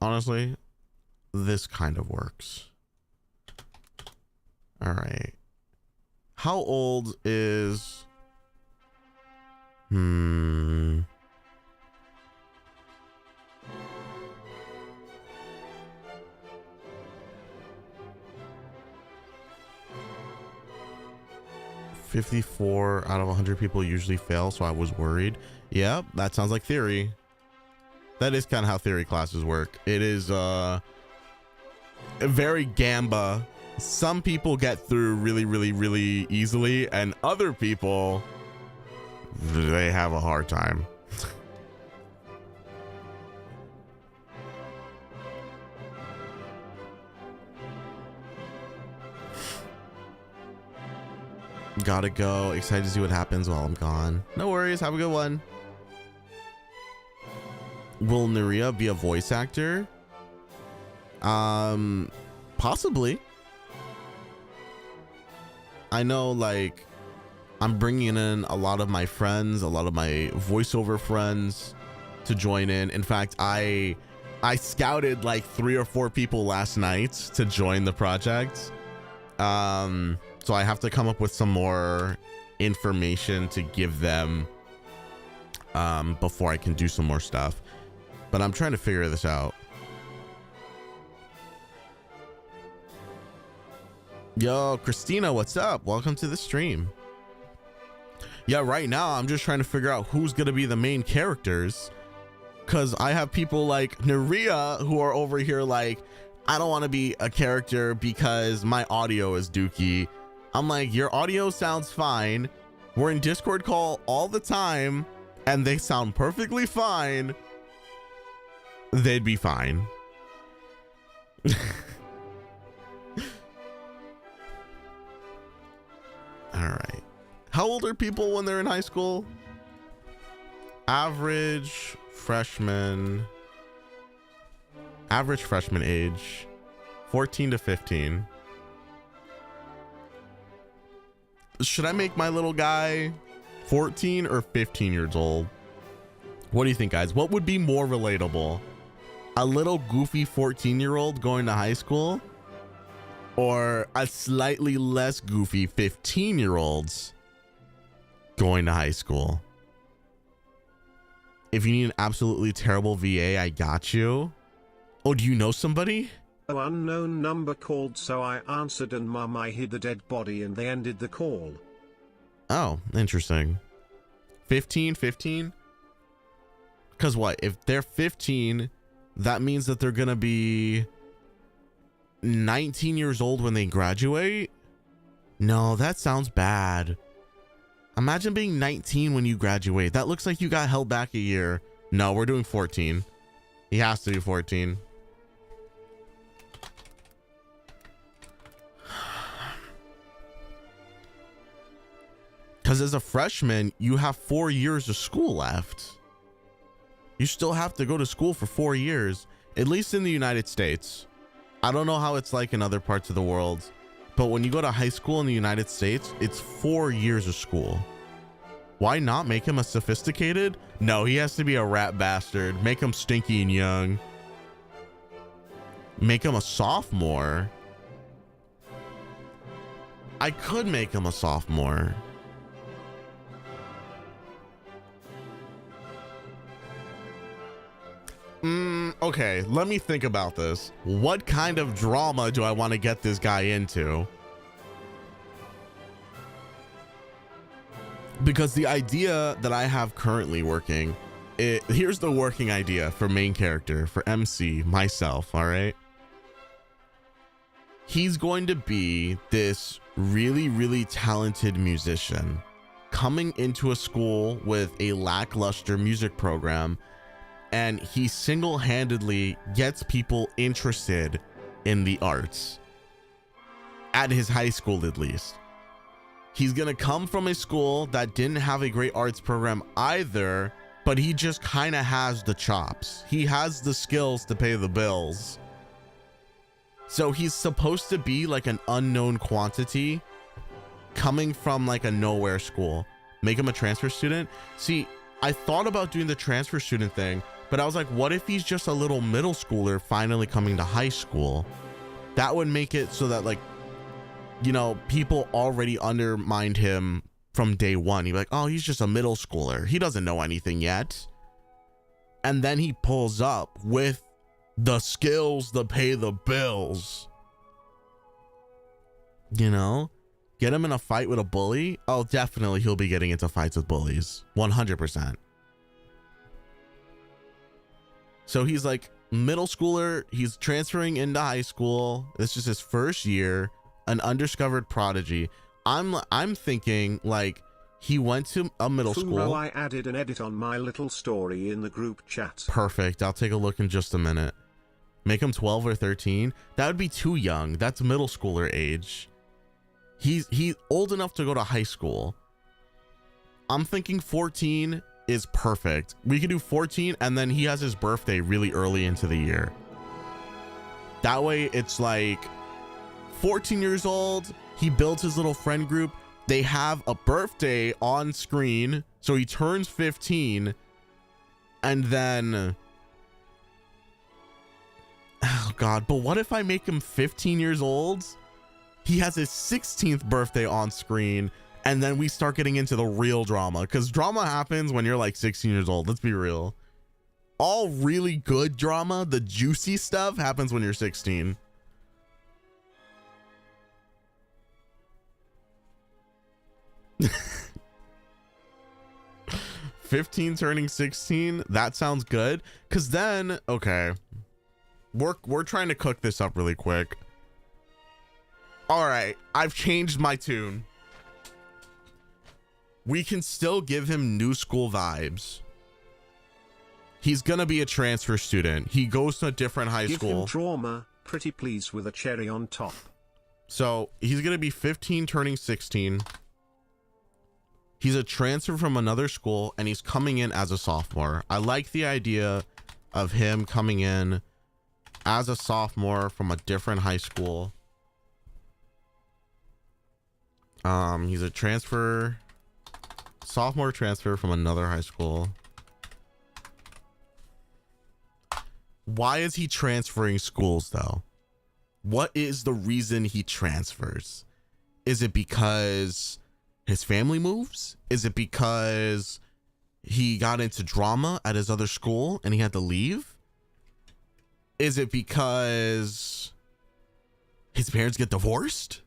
[SPEAKER 1] Honestly, this kind of works. All right. How old is... 54 out of 100 people usually fail, so I was worried. Yep, that sounds like theory. That is kind of how theory classes work. It is very gamba. Some people get through really easily, and other people, they have a hard time. Gotta go. Excited to see what happens while I'm gone. No worries. Have a good one. Will Naria be a voice actor? Possibly. I know, like, I'm bringing in a lot of my friends, a lot of my voiceover friends to join in. In fact, I scouted like 3 or 4 people last night to join the project. So I have to come up with some more information to give them before I can do some more stuff. But I'm trying to figure this out. Yo, Christina, what's up? Welcome to the stream. Yeah, right now I'm just trying to figure out who's gonna be the main characters, because I have people like Naria who are over here like, I don't want to be a character because my audio is dookie. I'm like, your audio sounds fine. We're in Discord call all the time and they sound perfectly fine. They'd be fine. All right. How old are people when they're in high school? Average freshman age, 14 to 15. Should I make my little guy 14 or 15 years old? What do you think, guys? What would be more relatable? A little goofy 14-year-old going to high school, or a slightly less goofy 15-year-olds going to high school? If you need an absolutely terrible VA, I got you. Oh, do you know somebody?
[SPEAKER 2] An unknown number called, so I answered, and Mum, I hid the dead body and they ended the call.
[SPEAKER 1] Oh, interesting. 15? Because what? If they're 15, that means that they're going to be 19 years old when they graduate? No, that sounds bad. Imagine being 19 when you graduate. That looks like you got held back a year. No, we're doing 14. He has to do 14. Because as a freshman, you have 4 years of school left. You still have to go to school for 4 years, at least in the United States. I don't know how it's like in other parts of the world, but when you go to high school in the United States, it's 4 years of school. Why not make him a sophisticated? No, he has to be a rat bastard. Make him stinky and young. Make him a sophomore. I could make him a sophomore. Okay, let me think about this. What kind of drama do I want to get this guy into? Because the idea that I have currently working, here's the working idea for main character, for MC, myself, all right? He's going to be this really, really talented musician coming into a school with a lackluster music program, and he single-handedly gets people interested in the arts, at his high school at least. He's gonna come from a school that didn't have a great arts program either, but he just kind of has the chops. He has the skills to pay the bills. So he's supposed to be like an unknown quantity coming from like a nowhere school. Make him a transfer student. See, I thought about doing the transfer student thing, but I was like, what if he's just a little middle schooler finally coming to high school? That would make it so that, like, you know, people already undermined him from day one. He'd be like, oh, he's just a middle schooler. He doesn't know anything yet. And then he pulls up with the skills to pay the bills. You know? Get him in a fight with a bully? Oh, definitely he'll be getting into fights with bullies. 100%. So he's like middle schooler. He's transferring into high school. This is his first year. An undiscovered prodigy. I'm thinking like he went to a middle school.
[SPEAKER 2] I added an edit on my little story in the group chat.
[SPEAKER 1] Perfect. I'll take a look in just a minute. Make him 12 or 13. That would be too young. That's middle schooler age. He's old enough to go to high school. I'm thinking 14 is perfect. We could do 14 and then he has his birthday really early into the year. That way it's like 14 years old, he builds his little friend group. They have a birthday on screen, so he turns 15, and then, oh God, but what if I make him 15 years old? He has his 16th birthday on screen, and then we start getting into the real drama, because drama happens when you're like 16 years old. Let's be real. All really good drama, the juicy stuff, happens when you're 16. 15 turning 16, that sounds good. Because then, okay, we're trying to cook this up really quick. All right, I've changed my tune. We can still give him new school vibes. He's gonna be a transfer student. He goes to a different high school.
[SPEAKER 2] Give him drama, pretty please, with a cherry on top.
[SPEAKER 1] So he's gonna be 15 turning 16. He's a transfer from another school, and he's coming in as a sophomore. I like the idea of him coming in as a sophomore from a different high school. He's a sophomore transfer from another high school. Why is he transferring schools though? What is the reason he transfers? Is it because his family moves? Is it because he got into drama at his other school and he had to leave? Is it because his parents get divorced?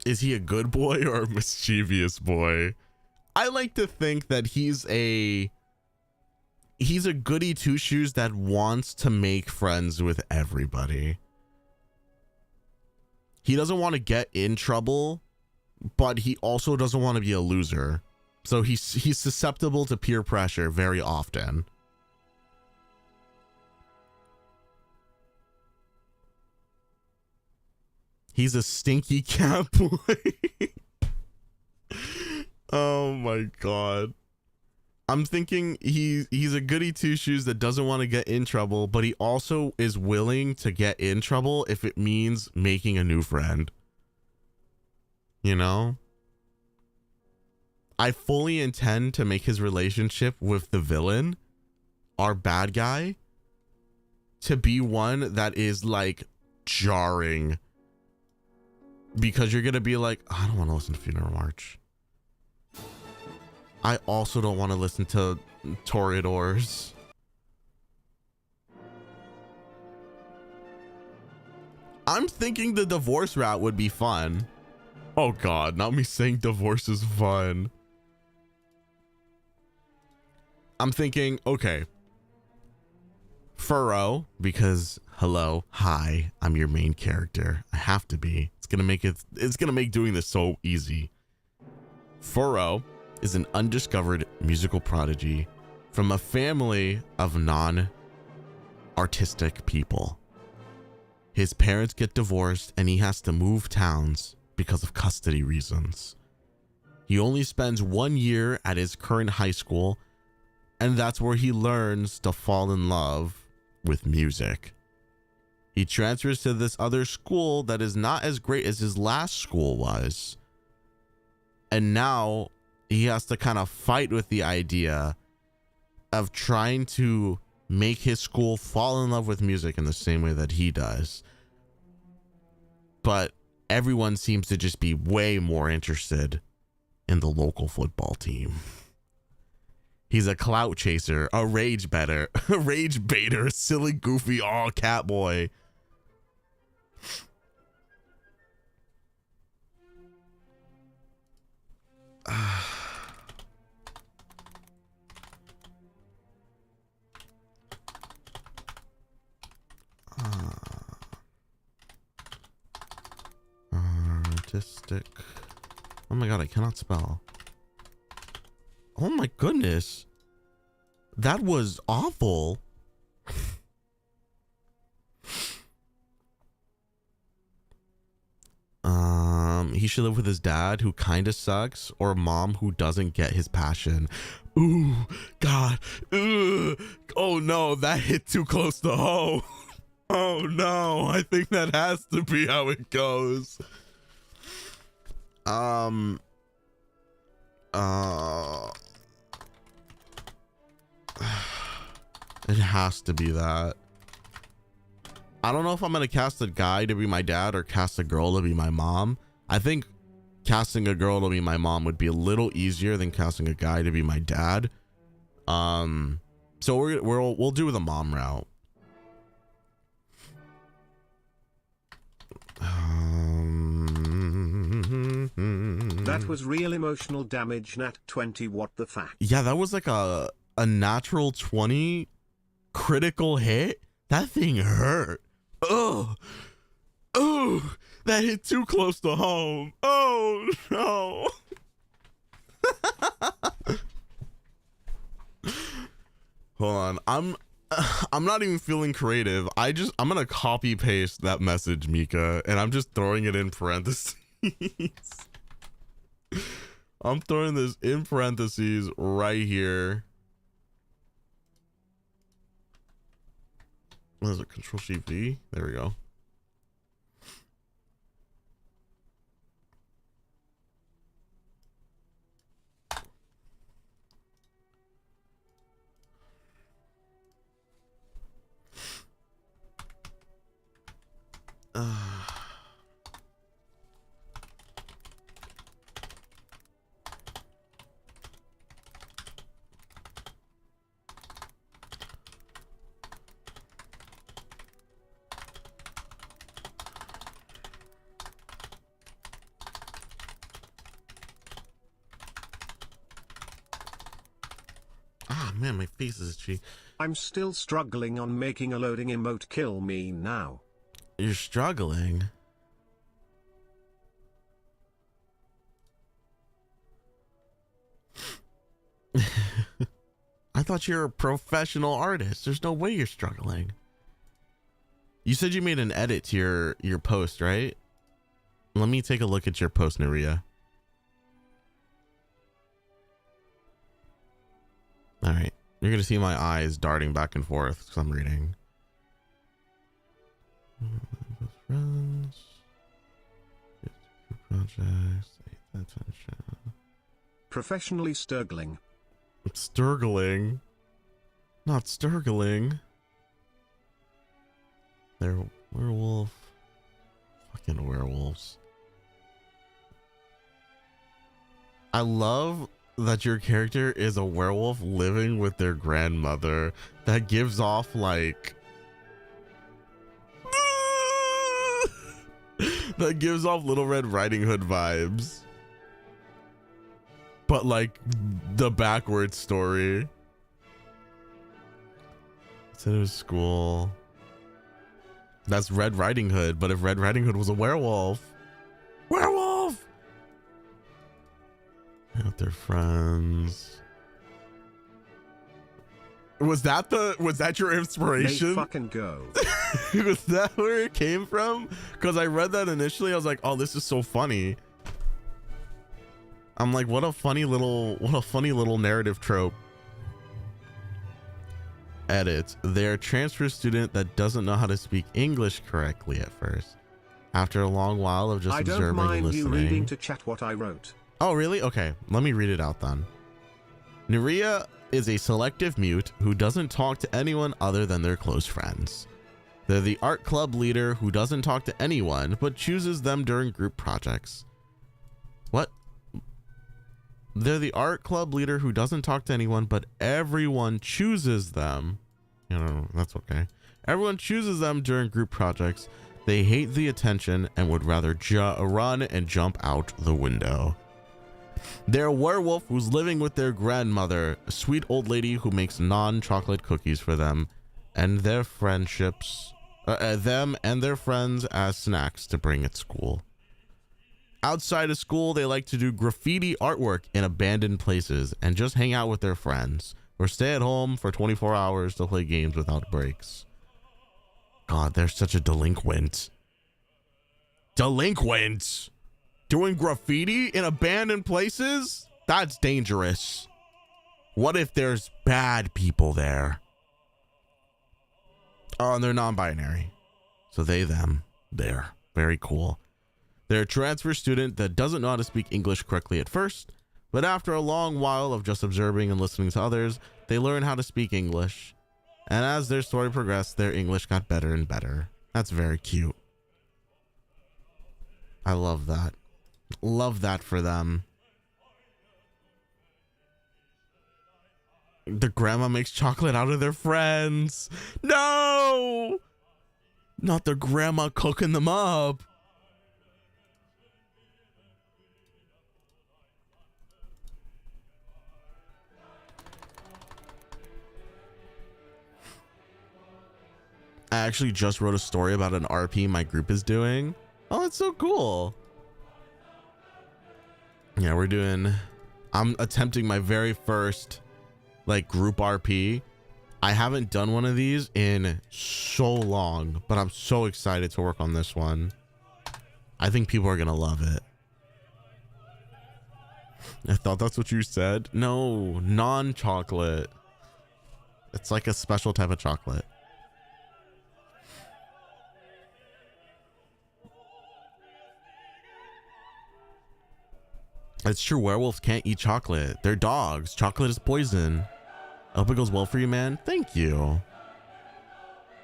[SPEAKER 1] Is he a good boy or a mischievous boy? I like to think that he's a goody two shoes that wants to make friends with everybody. He doesn't want to get in trouble, but he also doesn't want to be a loser. So he's susceptible to peer pressure very often. He's a stinky cat boy. Oh my God. I'm thinking he's a goody two shoes that doesn't want to get in trouble, but he also is willing to get in trouble if it means making a new friend. You know? I fully intend to make his relationship with the villain, our bad guy, to be one that is like jarring. Because you're going to be like, I don't want to listen to Funeral March. I also don't want to listen to Toreadors. I'm thinking the divorce route would be fun. Oh God, not me saying divorce is fun. I'm thinking, okay. Furrow, because hello, hi, I'm your main character. I have to be. It's gonna make doing this so easy. Furrow is an undiscovered musical prodigy from a family of non-artistic people. His parents get divorced and he has to move towns because of custody reasons. He only spends 1 year at his current high school, and that's where he learns to fall in love with music. He transfers to this other school that is not as great as his last school was. And now he has to kind of fight with the idea of trying to make his school fall in love with music in the same way that he does. But everyone seems to just be way more interested in the local football team. He's a clout chaser, a rage baiter, a silly, goofy, all cat boy. Artistic. Oh my God, I cannot spell. Oh my goodness. That was awful. He should live with his dad, who kind of sucks, or mom who doesn't get his passion. Ooh, God. Ugh. Oh no, that hit too close to home. Oh no, I think that has to be how it goes. It has to be that. I don't know if I'm gonna cast a guy to be my dad or cast a girl to be my mom. I think casting a girl to be my mom would be a little easier than casting a guy to be my dad. So we'll do the mom route.
[SPEAKER 2] That was real emotional damage, Nat 20. What the fuck?
[SPEAKER 1] Yeah, that was like a natural 20 critical hit. That thing hurt. Oh, that hit too close to home. Oh no. Hold on. I'm not even feeling creative. I'm gonna copy paste that message, Mika, and I'm just throwing it in parentheses. I'm throwing this in parentheses right here. What is it? Control-Shift V. There we go. Man, my face is itchy.
[SPEAKER 2] I'm still struggling on making a loading emote. Kill me now.
[SPEAKER 1] You're struggling? I thought you're a professional artist. There's no way you're struggling. You said you made an edit to your post, right? Let me take a look at your post, Naria. All right. You're going to see my eyes darting back and forth because I'm reading. Friends. Projects. Attention.
[SPEAKER 2] Professionally Sturgling.
[SPEAKER 1] Sturgling. Not Sturgling. They're werewolf. Fucking werewolves. I love that your character is a werewolf living with their grandmother. That gives off like that gives off Little Red Riding Hood vibes, but like the backwards story. Said it was school. That's Red Riding Hood, but if Red Riding Hood was a werewolf. Out their friends. Was that your inspiration?
[SPEAKER 2] May fucking go.
[SPEAKER 1] Was that where it came from? Because I read that initially, I was like, oh, this is so funny. I'm like, what a funny little narrative trope. Edit. They're a transfer student that doesn't know how to speak English correctly at first. After a long while of just observing and listening.
[SPEAKER 2] I don't mind you reading to chat what I wrote.
[SPEAKER 1] Oh, really? Okay, let me read it out then. Nuria is a selective mute who doesn't talk to anyone other than their close friends. They're the art club leader who doesn't talk to anyone but chooses them during group projects. What? They're the art club leader who doesn't talk to anyone but everyone chooses them. You know, that's okay. Everyone chooses them during group projects. They hate the attention and would rather run and jump out the window. They're a werewolf who's living with their grandmother, a sweet old lady who makes non-chocolate cookies for them and their friendships, them and their friends as snacks to bring at school. Outside of school, they like to do graffiti artwork in abandoned places and just hang out with their friends or stay at home for 24 hours to play games without breaks. God, they're such a delinquent. Delinquent! Doing graffiti in abandoned places? That's dangerous. What if there's bad people there? Oh, and they're non-binary. So they, them, they're. Very cool. They're a transfer student that doesn't know how to speak English correctly at first, but after a long while of just observing and listening to others, they learn how to speak English. And as their story progressed, their English got better and better. That's very cute. I love that. Love that for them. The grandma makes chocolate out of their friends. No! Not the grandma cooking them up. I actually just wrote a story about an RP my group is doing. Oh, that's so cool. Yeah, I'm attempting my very first like group RP. I haven't done one of these in so long, but I'm so excited to work on this one. I think people are gonna love it. I thought that's what you said. No, non-chocolate. It's like a special type of chocolate. It's true, werewolves can't eat chocolate. They're dogs. Chocolate is poison. I hope it goes well for you, man. Thank you.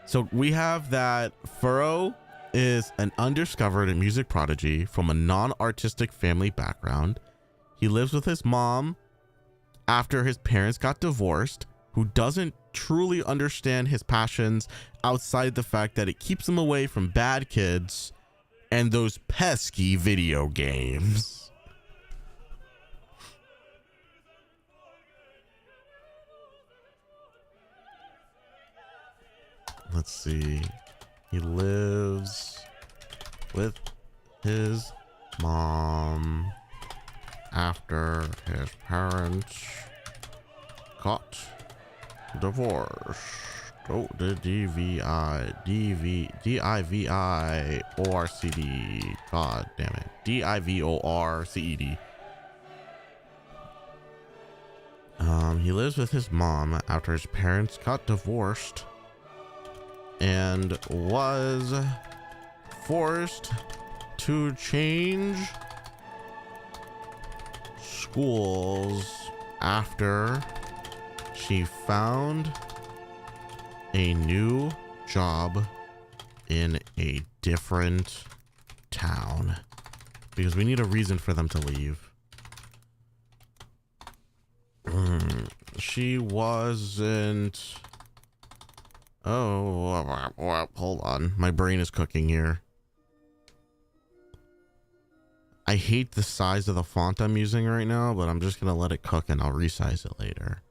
[SPEAKER 1] So we have that Furrow is an undiscovered music prodigy from a non-artistic family background. He lives with his mom after his parents got divorced, who doesn't truly understand his passions outside the fact that it keeps him away from bad kids and those pesky video games. Let's see. He lives with his mom after his parents got divorced. Oh, the D-I-V-I-O-R-C-D. God damn it. D-I-V-O-R-C-E-D. He lives with his mom after his parents got divorced and was forced to change schools after she found a new job in a different town, because we need a reason for them to leave. She wasn't. Oh, hold on. My brain is cooking here. I hate the size of the font I'm using right now, but I'm just going to let it cook and I'll resize it later.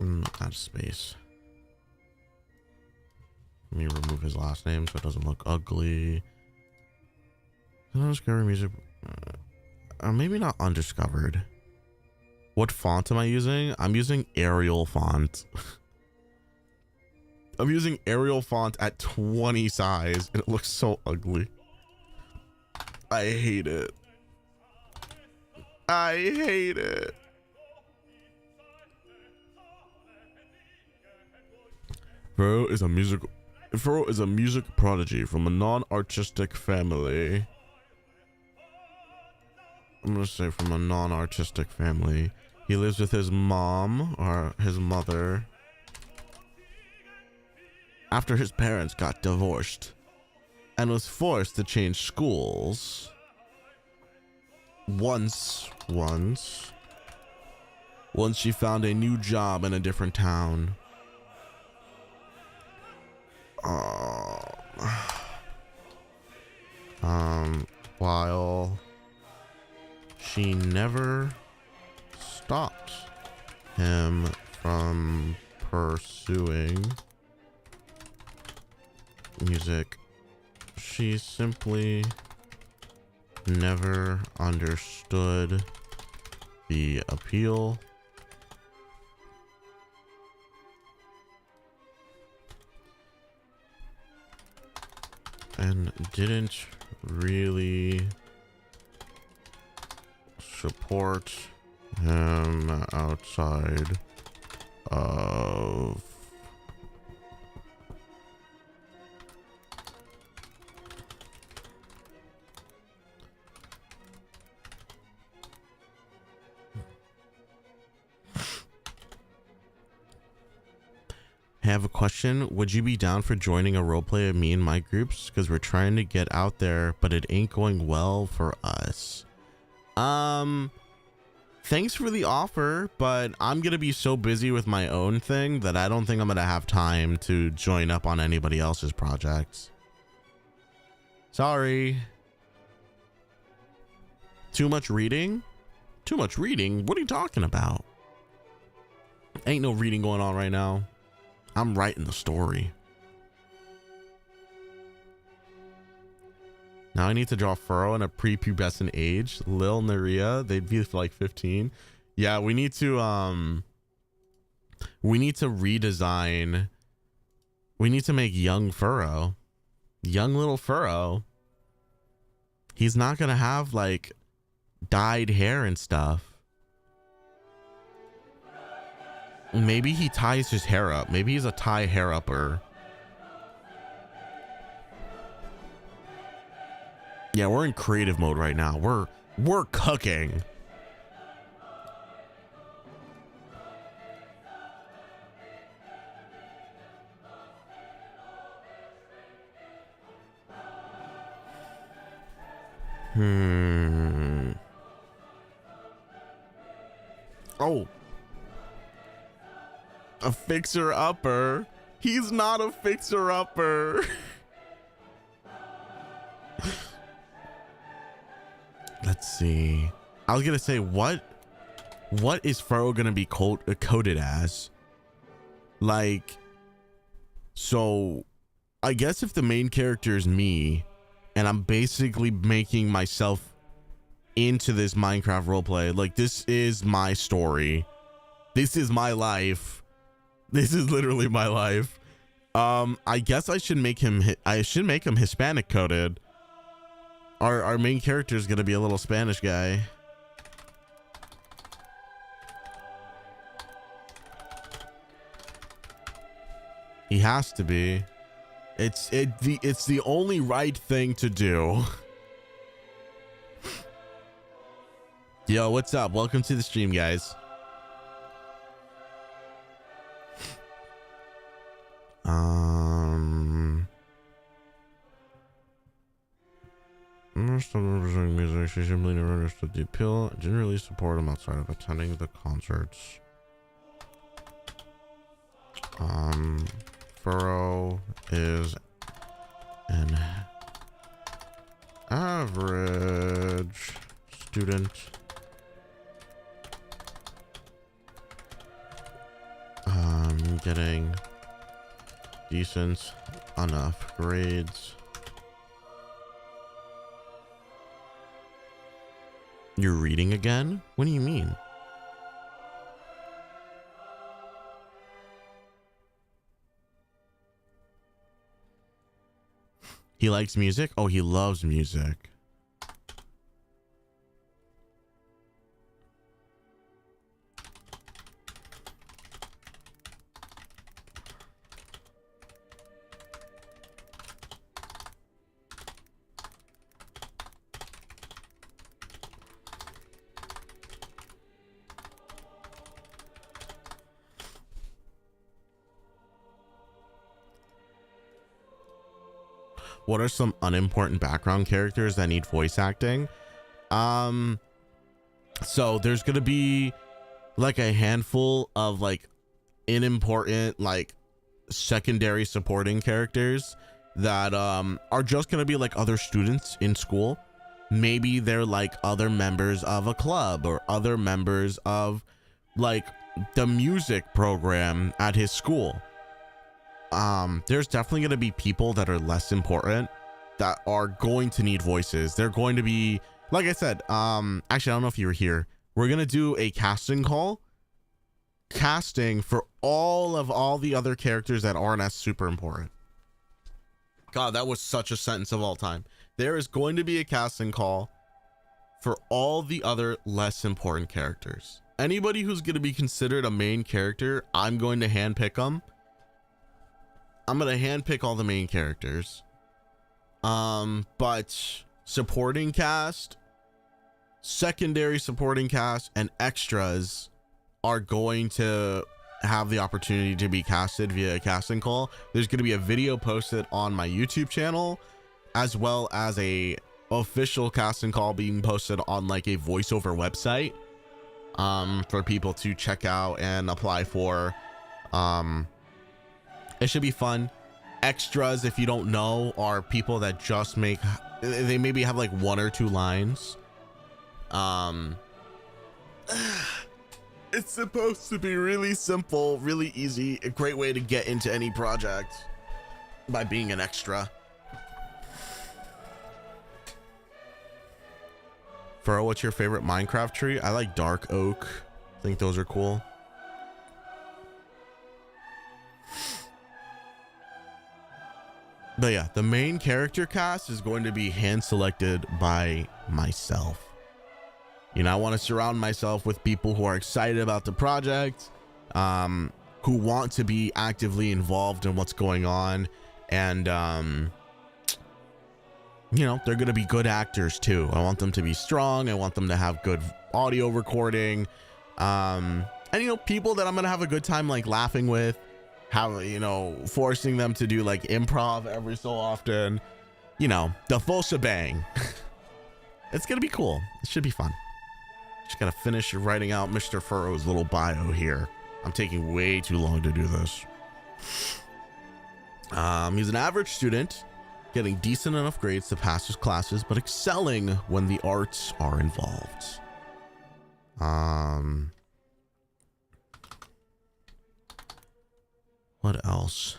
[SPEAKER 1] Out of space. Let me remove his last name so it doesn't look ugly. Undiscovered music. Maybe not undiscovered. What font am I using? I'm using Arial font. I'm using Arial font at 20 size and it looks so ugly. I hate it. I hate it. Furo is a music prodigy from a non-artistic family. I'm gonna say from a non-artistic family. He lives with his mom, or his mother, after his parents got divorced and was forced to change schools. Once she found a new job in a different town. While she never stopped him from pursuing music, she simply never understood the appeal and didn't really support him outside of have a question. Would you be down for joining a roleplay of me and my groups? Because we're trying to get out there, but it ain't going well for us. Thanks for the offer, but I'm gonna be so busy with my own thing that I don't think I'm gonna have time to join up on anybody else's projects. Sorry. Too much reading? Too much reading? What are you talking about? Ain't no reading going on right now. I'm writing the story. Now I need to draw Furo in a prepubescent age. Lil Naria, they'd be like 15. Yeah, we need to redesign. We need to make young Furo. Young little Furo. He's not gonna have like dyed hair and stuff. Maybe he ties his hair up. Maybe he's a tie hair upper. Yeah, we're in creative mode right now. We're cooking. Oh. A fixer-upper. He's not a fixer-upper. Let's see. I was gonna say, what is Furo gonna be coded as? Like, so I guess if the main character is me, and I'm basically making myself into this Minecraft roleplay, like this is my story. This is my life. This is literally my life. I guess I should make him Hispanic coded. Our main character is gonna be a little Spanish guy. He has to be. It's the only right thing to do. Yo, what's up? Welcome to the stream, guys. Most of them representing music, she simply never understood the appeal. Didn't really support him outside of attending the concerts. Furrow is an average student. Getting decent enough grades. You're reading again? What do you mean? He likes music? Oh, he loves music. What are some unimportant background characters that need voice acting? So there's gonna be like a handful of like unimportant like secondary supporting characters that are just gonna be like other students in school. Maybe they're like other members of a club or other members of like the music program at his school. There's definitely going to be people that are less important that are going to need voices. They're going to be, like I said, actually, I don't know if you were here. We're going to do a casting call, casting for all the other characters that aren't as super important. God, that was such a sentence of all time. There is going to be a casting call for all the other less important characters. Anybody who's going to be considered a main character, I'm going to handpick them. I'm going to handpick all the main characters. But supporting cast, secondary supporting cast, and extras are going to have the opportunity to be casted via a casting call. There's going to be a video posted on my YouTube channel, as well as a official casting call being posted on like a voiceover website, for people to check out and apply for. It should be fun. Extras, if you don't know, are people that just they maybe have like 1 or 2 lines. It's supposed to be really simple, really easy, a great way to get into any project by being an extra. Furrow, what's your favorite Minecraft tree? I like dark oak. I think those are cool. But yeah, the main character cast is going to be hand selected by myself. You know, I want to surround myself with people who are excited about the project, who want to be actively involved in what's going on. And, you know, they're going to be good actors too. I want them to be strong. I want them to have good audio recording. And, you know, people that I'm going to have a good time like laughing with. How, you know, forcing them to do like improv every so often, you know, the full shebang. It's gonna be cool. It should be fun. Just gotta finish writing out Mr. Furrow's little bio here. I'm taking way too long to do this. He's an average student, getting decent enough grades to pass his classes, but excelling when the arts are involved. What else?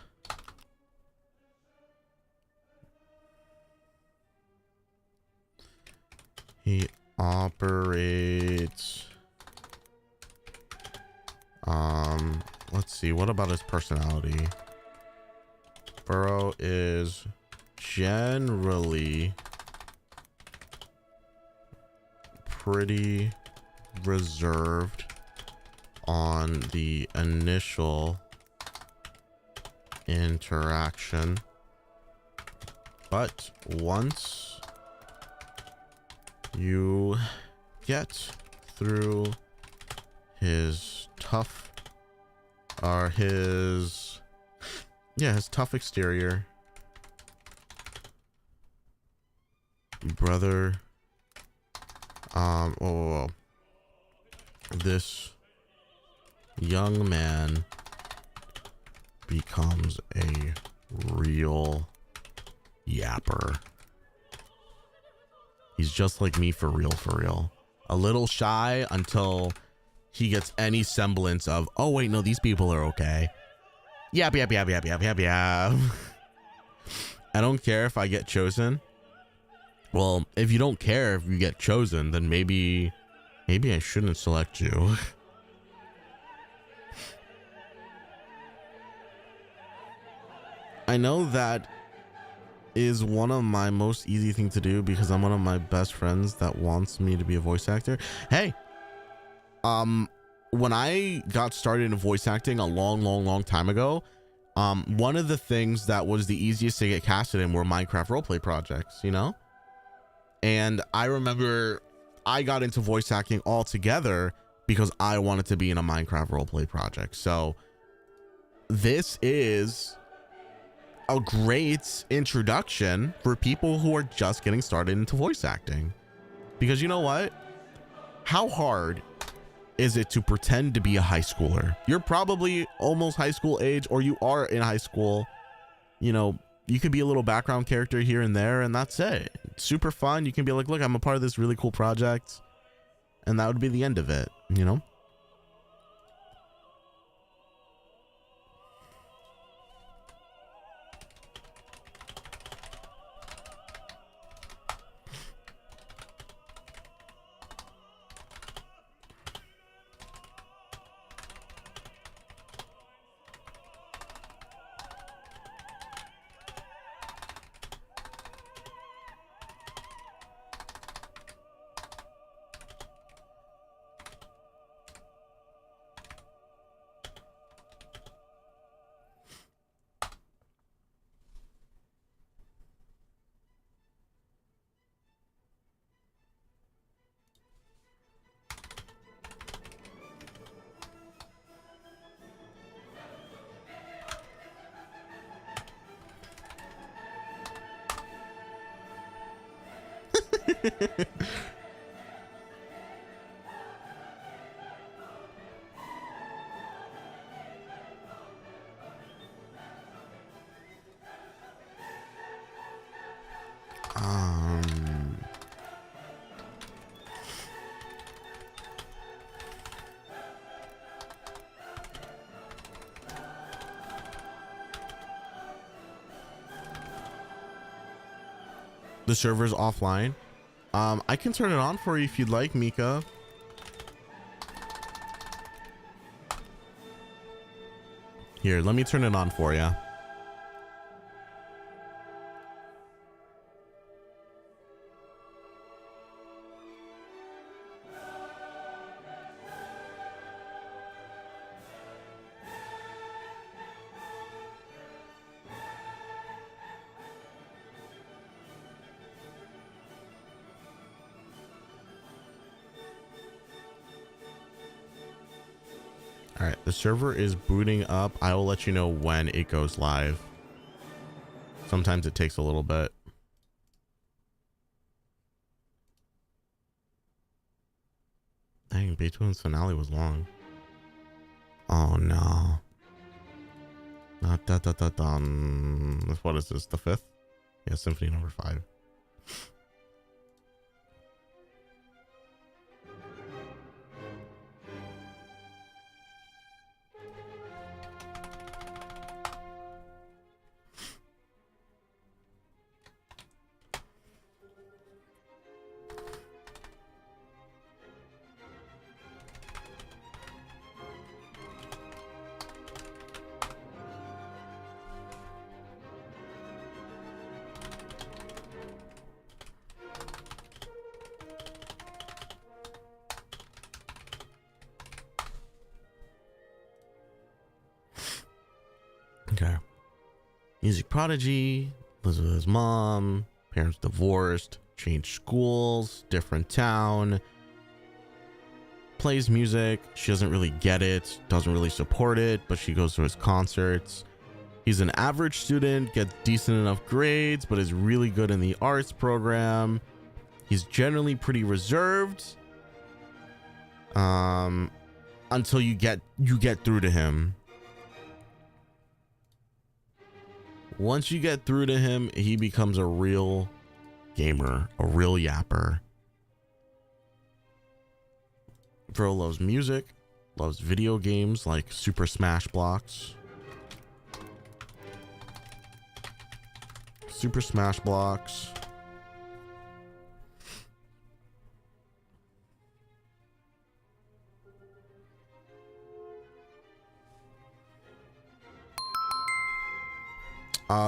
[SPEAKER 1] He operates. Let's see. What about his personality? Furrow is generally pretty reserved on the initial interaction. But once you get through his tough his tough exterior, brother, this young man becomes a real yapper. He's just like me, for real. A little shy until he gets any semblance of, oh wait, no, these people are okay. Yap. I don't care if I get chosen. Well, if you don't care if you get chosen, then maybe I shouldn't select you. I know that is one of my most easy thing to do because I'm one of my best friends that wants me to be a voice actor. Hey, when I got started in voice acting a long time ago, one of the things that was the easiest to get casted in were Minecraft roleplay projects, you know? And I remember I got into voice acting altogether because I wanted to be in a Minecraft roleplay project. So this is a great introduction for people who are just getting started into voice acting. Because you know what? How hard is it to pretend to be a high schooler? You're probably almost high school age, or you are in high school. You know, you could be a little background character here and there, and that's it. It's super fun. You can be like, look, I'm a part of this really cool project. And that would be the end of it, you know? The server's offline. I can turn it on for you if you'd like, Mika. Here, let me turn it on for you. All right, the server is booting up. I will let you know when it goes live. Sometimes it takes a little bit. Dang, Beethoven's finale was long. Oh no. Not that. What is this? The 5th? Yeah, Symphony number 5. Okay. Music prodigy, lives with his mom, parents divorced, changed schools, different town, plays music. She doesn't really get it, doesn't really support it, but she goes to his concerts. He's an average student, gets decent enough grades, but is really good in the arts program. He's generally pretty reserved. Until you get through to him. Once you get through to him, he becomes a real gamer, a real yapper. Bro loves music, loves video games like Super Smash Blocks. Super Smash Blocks.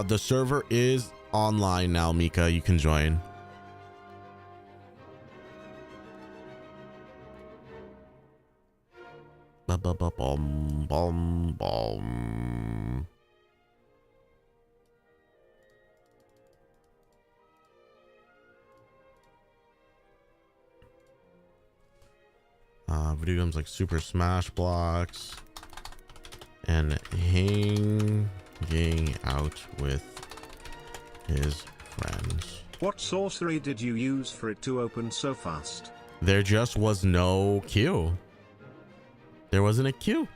[SPEAKER 1] The server is online now, Mika. You can join. Ba-ba-ba-bum, bum, bum. Video games like Super Smash Blocks and hanging out with his friends.
[SPEAKER 2] What sorcery did you use for it to open so fast?
[SPEAKER 1] There just was no queue. There wasn't a queue.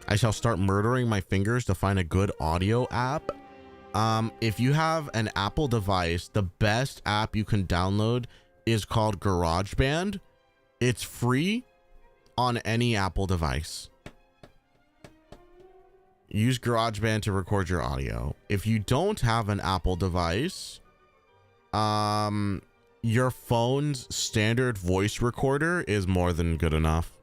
[SPEAKER 1] I shall start murdering my fingers to find a good audio app. If you have an Apple device, the best app you can download is called GarageBand. It's free on any Apple device. Use GarageBand to record your audio. If you don't have an Apple device, your phone's standard voice recorder is more than good enough.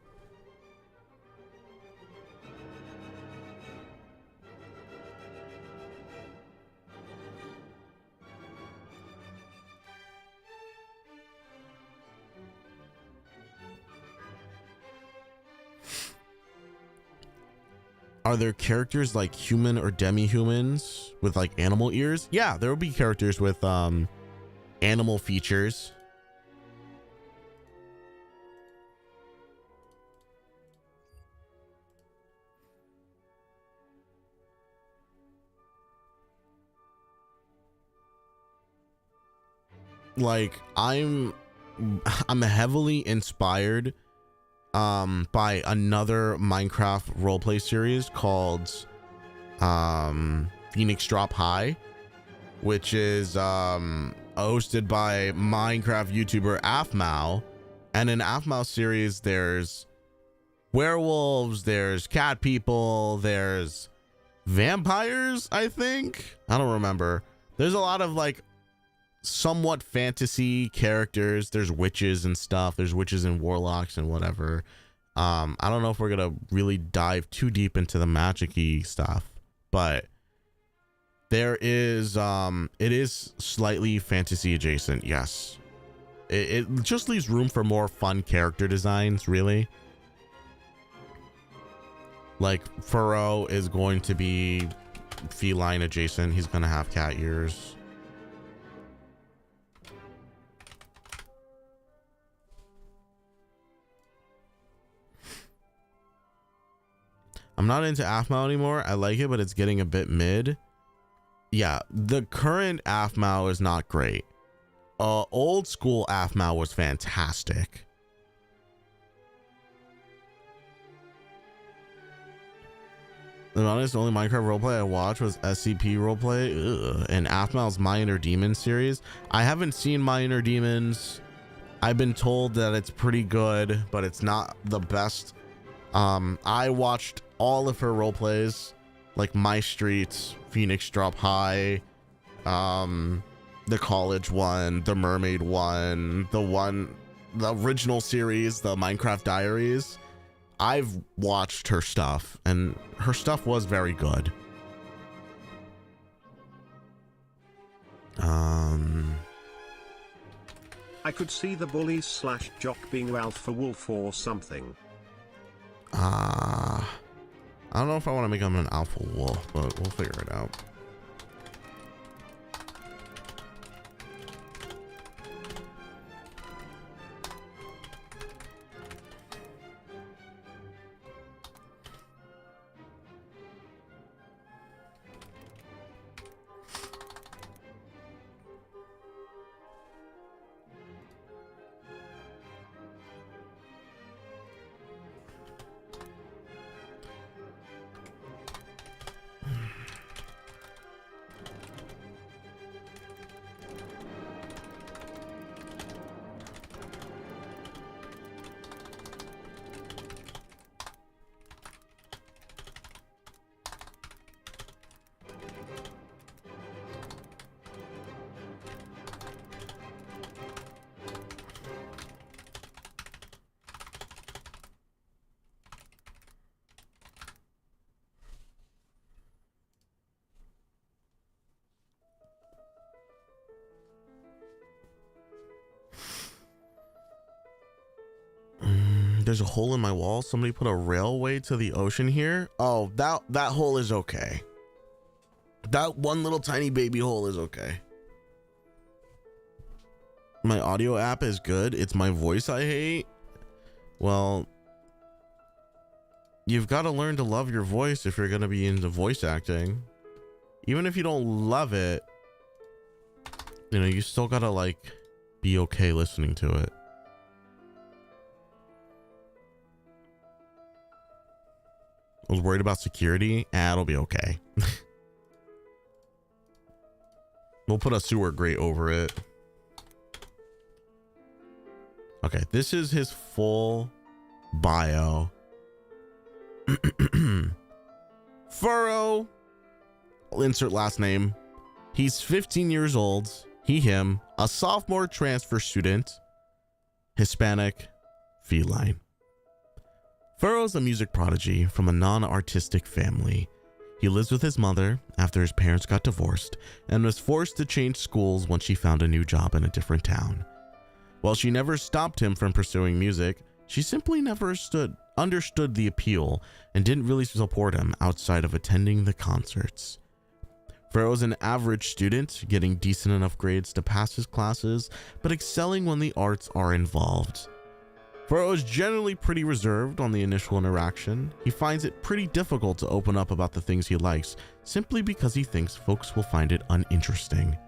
[SPEAKER 1] Are there characters like human or demi-humans with like animal ears? Yeah, there will be characters with animal features. Like I'm heavily inspired by another Minecraft roleplay series called Phoenix Drop High, which is hosted by Minecraft YouTuber Afmao. And in Afmao's series, there's werewolves, there's cat people, there's vampires, I think. I don't remember. There's a lot of like somewhat fantasy characters. There's witches and stuff. There's witches and warlocks and whatever. I don't know if we're gonna really dive too deep into the magic-y stuff, but there is it is slightly fantasy adjacent. Yes, it just leaves room for more fun character designs, really. Like Furrow is going to be feline adjacent. He's gonna have cat ears. I'm not into Afmao anymore. I like it, but it's getting a bit mid. Yeah, the current Afmao is not great. Old school Afmao was fantastic. To be honest, the only Minecraft roleplay I watched was SCP roleplay. Ugh. And Afmao's My Inner Demons series. I haven't seen My Inner Demons. I've been told that it's pretty good, but it's not the best. I watched all of her role plays, like My Streets, Phoenix Drop High, the college one, the mermaid one, the original series, the Minecraft Diaries. I've watched her stuff, and her stuff was very good.
[SPEAKER 2] I could see the bully / jock being Alpha Wolf or something.
[SPEAKER 1] I don't know if I want to make him an alpha wolf, but we'll figure it out. There's a hole in my wall. Somebody put a railway to the ocean here. Oh, that hole is okay. That one little tiny baby hole is okay. My audio app is good. It's my voice I hate. Well, you've got to learn to love your voice if you're going to be into voice acting. Even if you don't love it, you know, you still got to like be okay listening to it. I was worried about security. It'll be okay. We'll put a sewer grate over it. Okay, this is his full bio. Furrow. I'll insert last name. He's 15 years old. He, him. A sophomore transfer student. Hispanic. Feline. Furrow's a music prodigy from a non-artistic family. He lives with his mother after his parents got divorced and was forced to change schools once she found a new job in a different town. While she never stopped him from pursuing music, she simply never understood the appeal and didn't really support him outside of attending the concerts. Furrow's an average student, getting decent enough grades to pass his classes, but excelling when the arts are involved. Furrow is generally pretty reserved on the initial interaction. He finds it pretty difficult to open up about the things he likes, simply because he thinks folks will find it uninteresting.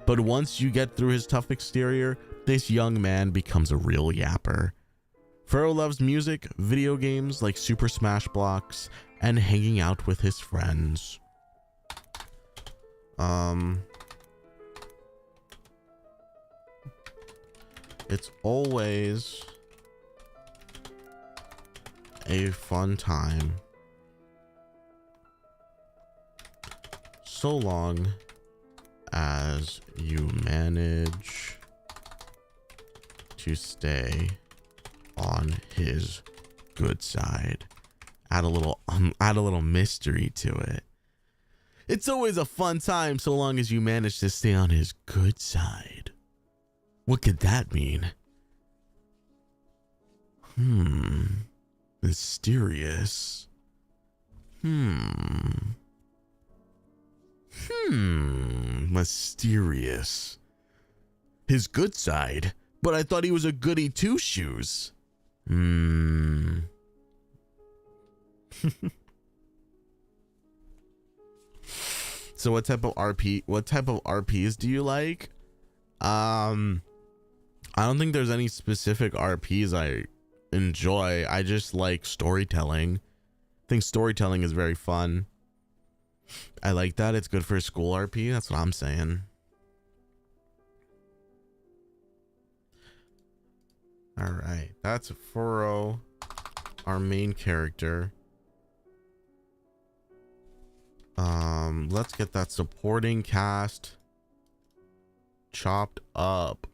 [SPEAKER 1] But once you get through his tough exterior, this young man becomes a real yapper. Furrow loves music, video games like Super Smash Bros, and hanging out with his friends. It's always a fun time, so long as you manage to stay on his good side. Add a little mystery to it. It's always a fun time so long as you manage to stay on his good side. What could that mean? Mysterious. Mysterious. His good side? But I thought he was a goody two-shoes. So what type of RPs do you like? I don't think there's any specific RPs I enjoy. I just like storytelling. I think storytelling is very fun. I like that. It's good for a school RP. That's what I'm saying. All right, that's Furrow, our main character. Let's get that supporting cast chopped up.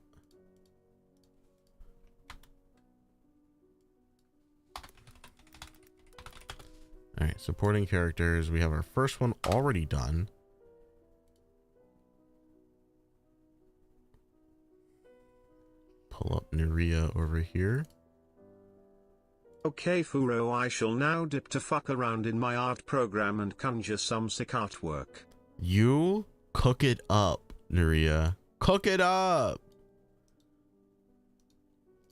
[SPEAKER 1] All right, supporting characters. We have our first one already done. Pull up Nuria over here.
[SPEAKER 2] Okay Furo, I shall now dip to fuck around in my art program and conjure some sick artwork.
[SPEAKER 1] You cook it up, Nuria. Cook it up.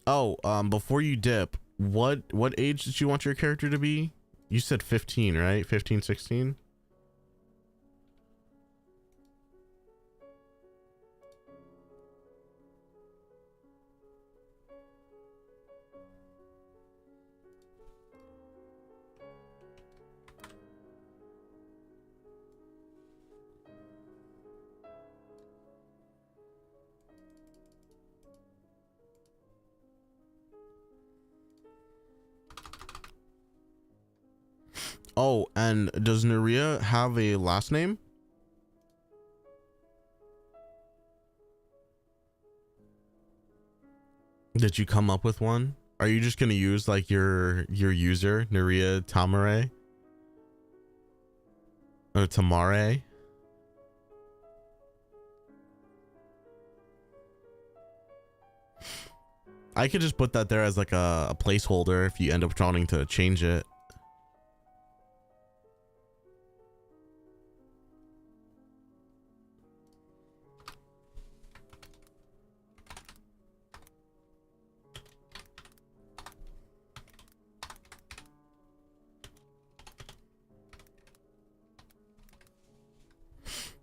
[SPEAKER 1] Oh, before you dip, what age did you want your character to be? You said 15, right? 15, 16? Oh, and does Nuria have a last name? Did you come up with one? Are you just gonna use like your user, Nuria Tamare? Or Tamare? I could just put that there as like a placeholder if you end up trying to change it.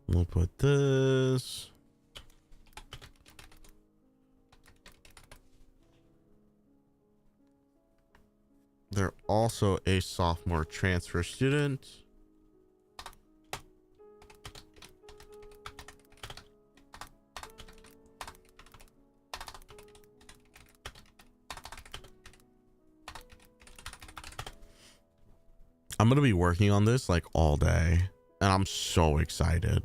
[SPEAKER 1] We'll put this. They're also a sophomore transfer student. I'm going to be working on this like all day, and I'm so excited.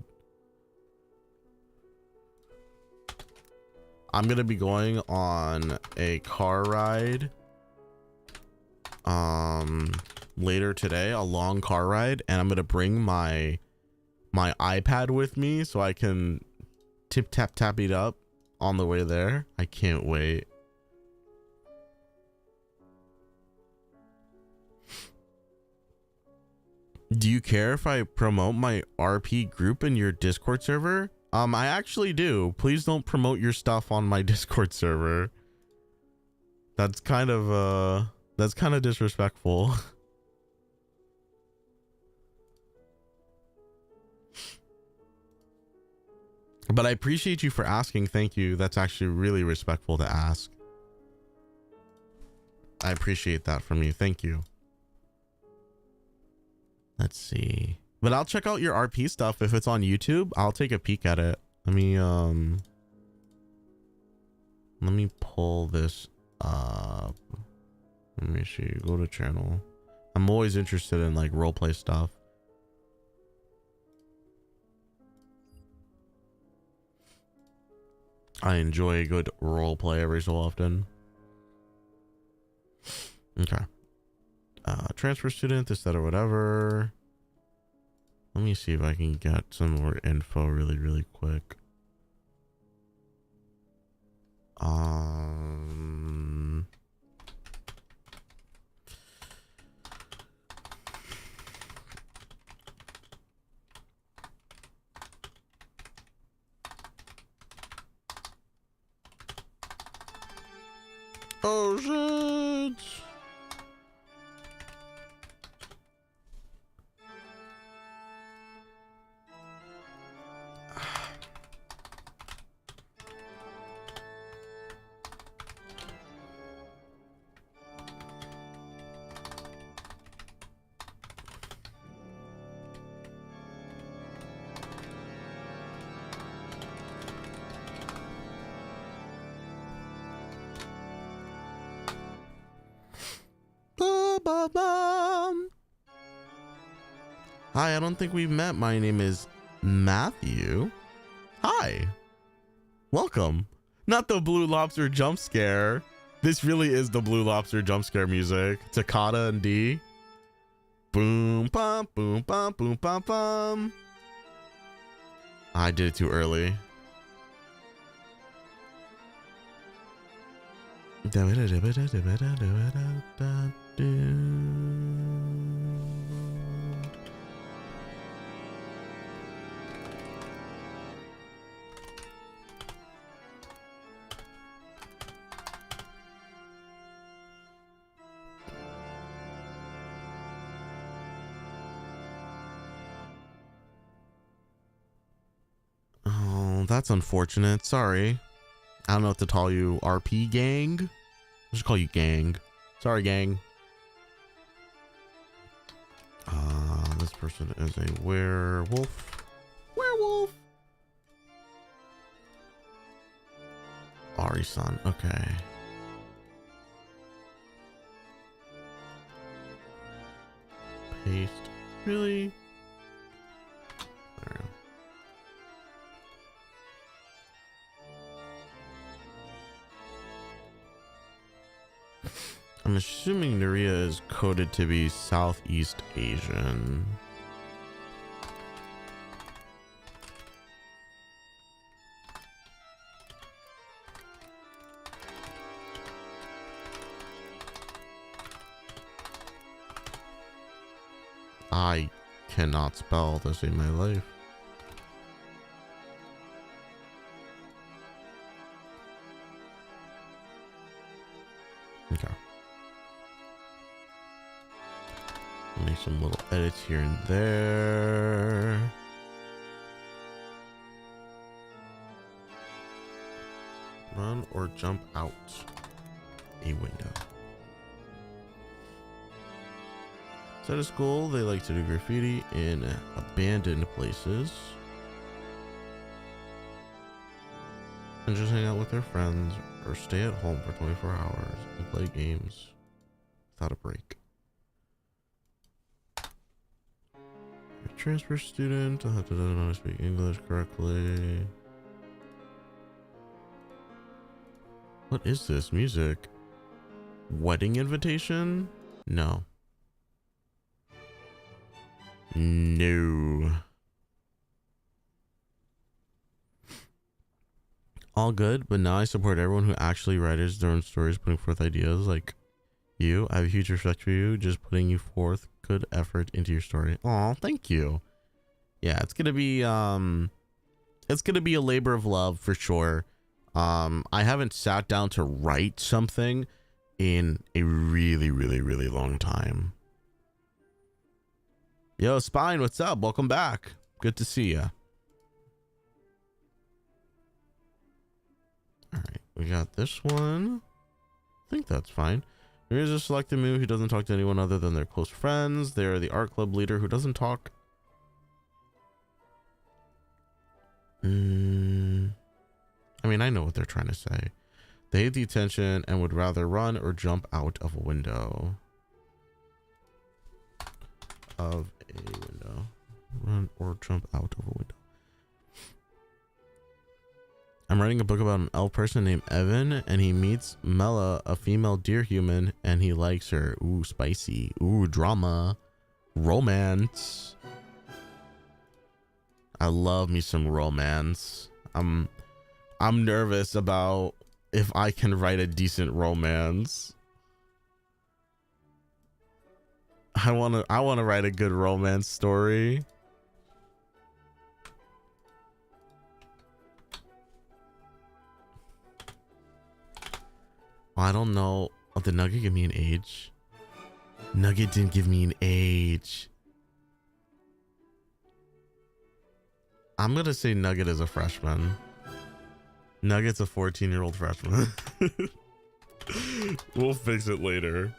[SPEAKER 1] I'm going to be going on a car ride later today, a long car ride, and I'm going to bring my iPad with me so I can tap it up on the way there. I can't wait. Do you care if I promote my RP group in your Discord server? I actually do. Please don't promote your stuff on my Discord server. That's kind of disrespectful. But I appreciate you for asking. Thank you. That's actually really respectful to ask. I appreciate that from you. Thank you. Let's see. But I'll check out your RP stuff if it's on YouTube. I'll take a peek at it. Let me pull this up. Let me see. Go to channel. I'm always interested in like roleplay stuff. I enjoy a good roleplay every so often. Okay. Transfer student, this, that, or whatever. Let me see if I can get some more info really quick. Oh shit. Hi, I don't think we've met. My name is Matthew. Hi. Welcome. Not the Blue Lobster jump scare. This really is the Blue Lobster jump scare music. Toccata and D. Boom, bum, boom, bum, boom, bum, bum. I did it too early. Oh, that's unfortunate. Sorry. I don't know what to call you. RP gang? I'll just call you gang. Sorry, gang. This person is a werewolf. Werewolf! Ari-san, okay. Paste. Really? There we go. I'm assuming Nuria is coded to be Southeast Asian. I cannot spell to save my life. Okay. Make some little edits here and there. Run or jump out a window. So at school, they like to do graffiti in abandoned places. And just hang out with their friends or stay at home for 24 hours and play games without a break. A transfer student, I have to know how to speak English correctly. What is this music? Wedding invitation? No. No. All good, but now I support everyone who actually writes their own stories, putting forth ideas like you. I have a huge respect for you, just putting you forth good effort into your story. Oh, thank you. Yeah, it's gonna be a labor of love for sure. I haven't sat down to write something in a really long time. Yo, Spine, what's up? Welcome back. Good to see ya. All right, we got this one. I think that's fine. There is a selected move who doesn't talk to anyone other than their close friends. They're the art club leader who doesn't talk. I mean, I know what they're trying to say. They hate the attention and would rather run or jump out of a window. Run or jump out of a window. I'm writing a book about an elf person named Evan, and he meets Mela, a female deer human, and he likes her. Ooh, spicy. Ooh, drama. Romance. I love me some romance. I'm nervous about if I can write a decent romance. I want to write a good romance story. I don't know. Oh, did Nugget give me an age? Nugget didn't give me an age. I'm gonna say Nugget is a freshman. Nugget's a 14-year-old freshman. We'll fix it later.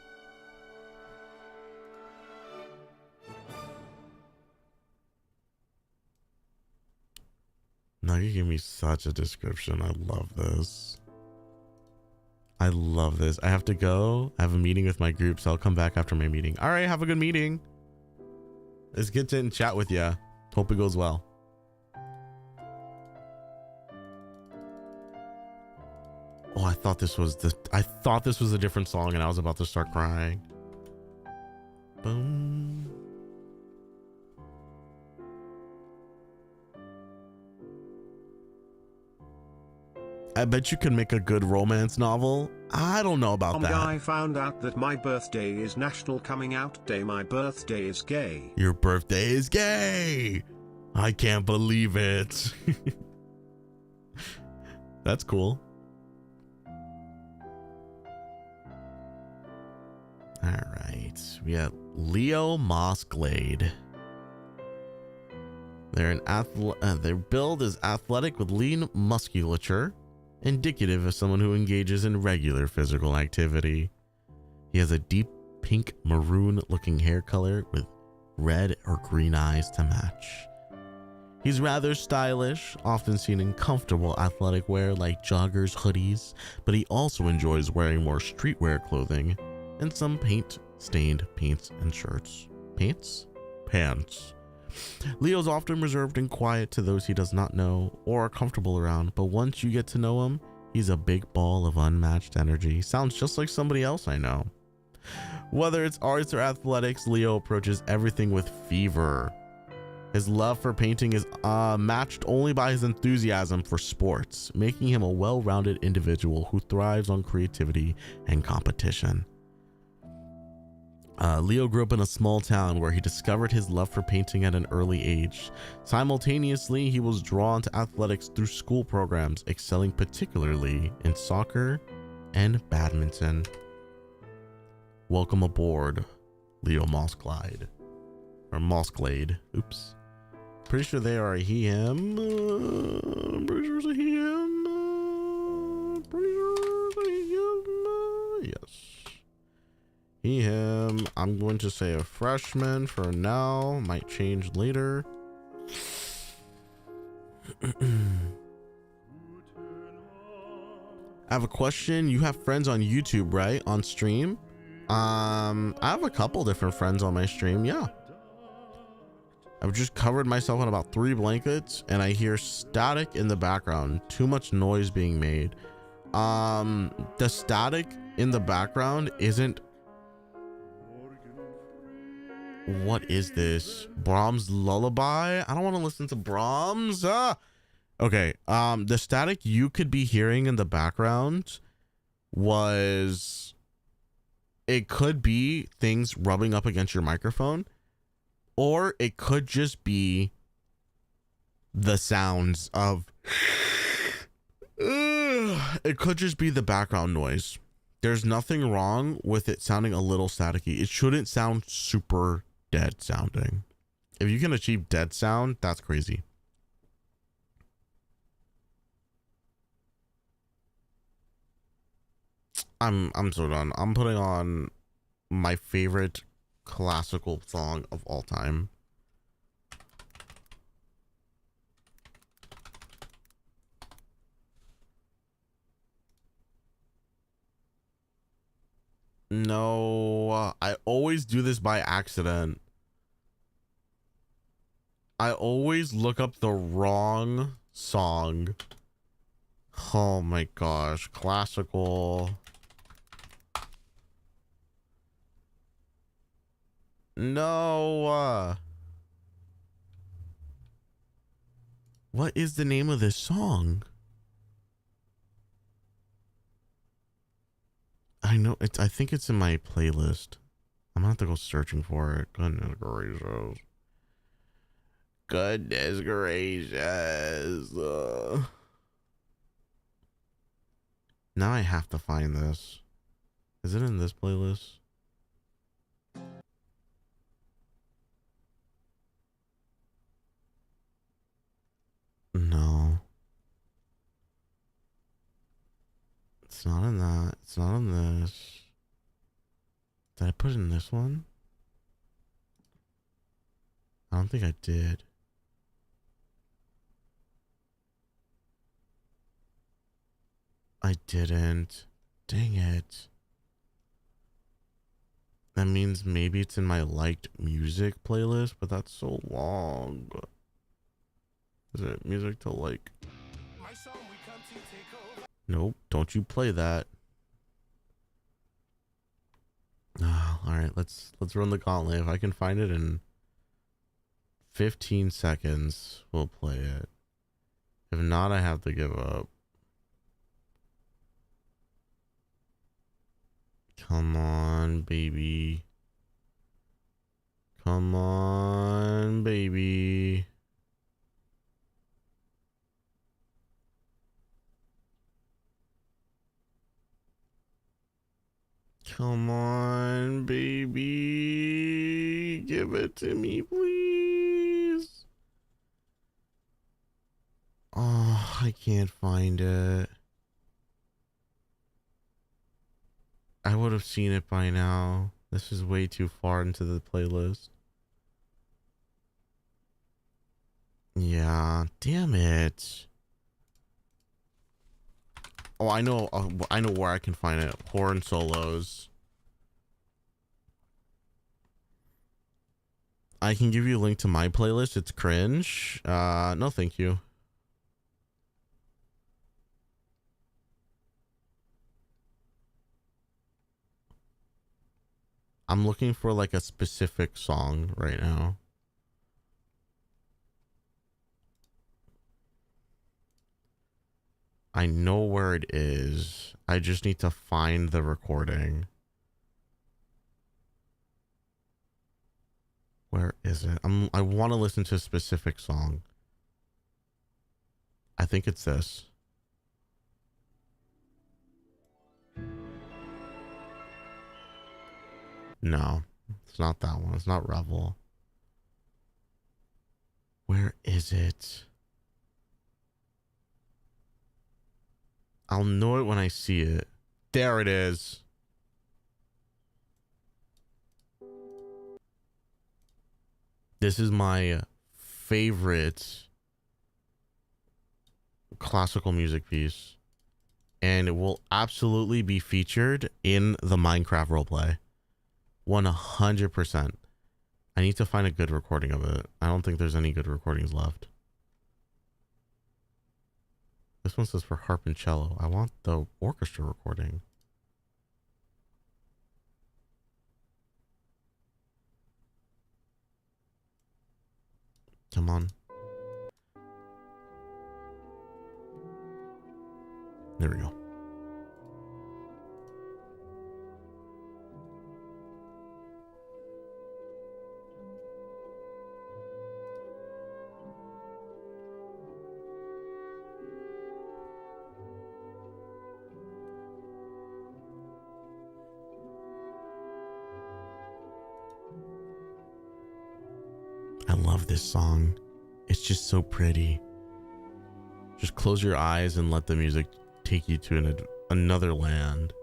[SPEAKER 1] Nugget gave me such a description. I love this. I love this. I have to go. I have a meeting with my group, so I'll come back after my meeting. All right, have a good meeting. It's good to chat with you. Hope it goes well. Oh, I thought this was a different song, and I was about to start crying. Boom. I bet you could make a good romance novel I don't know about that.
[SPEAKER 2] I found out that my birthday is National Coming Out Day. My birthday is gay.
[SPEAKER 1] Your birthday is gay. I can't believe it. That's cool. All right. We got Leo Mossglade. Their build is athletic with lean musculature, indicative of someone who engages in regular physical activity. He has a deep pink maroon looking hair color with red or green eyes to match. He's rather stylish, often seen in comfortable athletic wear like joggers, hoodies, but he also enjoys wearing more streetwear clothing and some paint-stained pants and shirts. Pants. Leo's often reserved and quiet to those he does not know or are comfortable around, but once you get to know him, he's a big ball of unmatched energy. Sounds just like somebody else I know. Whether it's arts or athletics, Leo approaches everything with fever. His love for painting is matched only by his enthusiasm for sports, making him a well-rounded individual who thrives on creativity and competition. Leo grew up in a small town where he discovered his love for painting at an early age. Simultaneously, he was drawn to athletics through school programs, excelling particularly in soccer and badminton. Welcome aboard, Leo Mossglade. Or Mossglade. Oops. Pretty sure they are a he, him. I'm pretty sure it's a he, him. Pretty sure it's a he, him. Yes. He, him. I'm going to say a freshman for now. Might change later. I have a question. You have friends on YouTube, right? On stream? I have a couple different friends on my stream. Yeah. I've just covered myself in about 3 blankets and I hear static in the background. Too much noise being made. The static in the background isn't. What is this? Brahms lullaby? I don't want to listen to Brahms. Okay. The static you could be hearing in the background was, it could be things rubbing up against your microphone, or it could just be the sounds of, it could just be the background noise. There's nothing wrong with it sounding a little staticky. It shouldn't sound super dead sounding. If you can achieve dead sound, that's crazy. I'm so done. I'm putting on my favorite classical song of all time. No, I always do this by accident. I always look up the wrong song. Oh my gosh, classical. No. What is the name of this song? I know it's, I think it's in my playlist. I'm gonna have to go searching for it. Goodness gracious. Goodness gracious. Now I have to find this. Is it in this playlist? No. It's not in that. It's not in this. Did I put it in this one? I don't think I did. I didn't. Dang it. That means maybe it's in my liked music playlist, but that's so long. Is it music to like? Nope, don't you play that. Oh, all right, let's run the gauntlet. If I can find it in 15 seconds, we'll play it. If not, I have to give up. Come on, baby. Come on, baby. Come on, baby. Give it to me, please. Oh, I can't find it. I would have seen it by now. This is way too far into the playlist. Yeah, damn it. Oh, I know where I can find it. Horn solos. I can give you a link to my playlist. It's cringe. No, thank you. I'm looking for like a specific song right now. I know where it is. I just need to find the recording. Where is it? I want to listen to a specific song. I think it's this. No, it's not that one. It's not Revel. Where is it? I'll know it when I see it. There it is. This is my favorite classical music piece, and it will absolutely be featured in the Minecraft roleplay. 100%. I need to find a good recording of it. I don't think there's any good recordings left. This one says for harp and cello. I want the orchestra recording. Come on. There we go. I love this song. It's just so pretty. Just close your eyes and let the music take you to another land.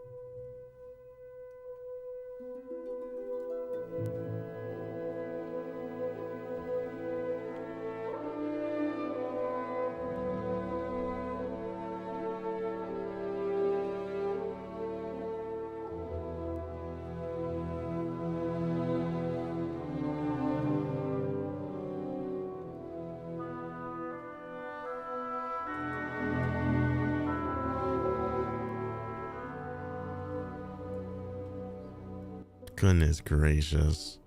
[SPEAKER 1] Goodness gracious.